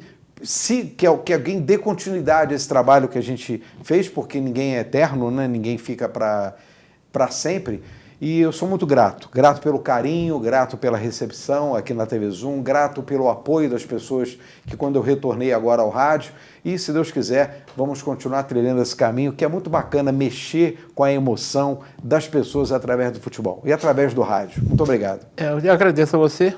dê continuidade a esse trabalho que a gente fez, porque ninguém é eterno, né? Ninguém fica para sempre. E eu sou muito grato pelo carinho, grato pela recepção aqui na TV Zoom, grato pelo apoio das pessoas que quando eu retornei agora ao rádio, e se Deus quiser, vamos continuar trilhando esse caminho, que é muito bacana mexer com a emoção das pessoas através do futebol e através do rádio. Muito obrigado. Eu agradeço a você.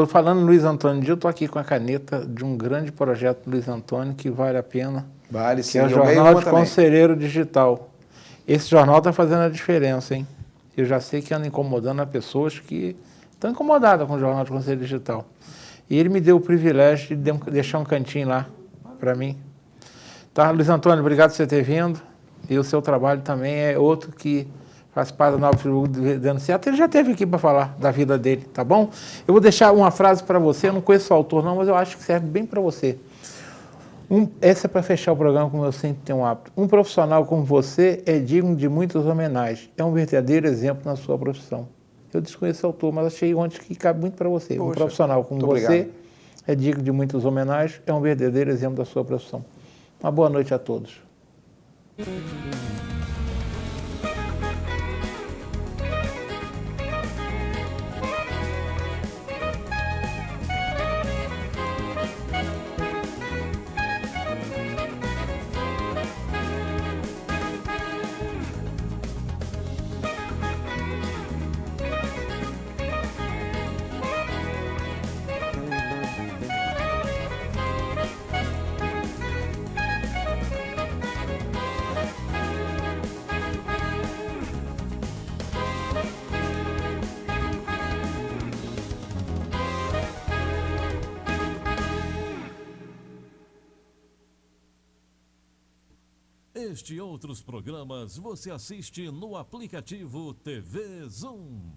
Falando Luiz Antônio, eu estou aqui com a caneta de um grande projeto do Luiz Antônio que vale a pena. Vale sim. Que é o Jornal de Conselheiro Digital. Esse jornal está fazendo a diferença, hein? Eu já sei que anda incomodando as pessoas que estão incomodadas com o Jornal de Conselho Digital. E ele me deu o privilégio de deixar um cantinho lá para mim. Tá, Luiz Antônio, obrigado por você ter vindo. E o seu trabalho também é outro que faz parte da Nova Friburgo dando certo. Ele já esteve aqui para falar da vida dele, tá bom? Eu vou deixar uma frase para você, eu não conheço o autor não, mas eu acho que serve bem para você. Essa é para fechar o programa, como eu sempre tenho um hábito. Um profissional como você é digno de muitas homenagens. É um verdadeiro exemplo na sua profissão. Eu desconheço o autor, mas achei ontem que cabe muito para você. Poxa, um profissional como você é digno de muitas homenagens, é um verdadeiro exemplo da sua profissão. Uma boa noite a todos. Este e outros programas você assiste no aplicativo TV Zoom.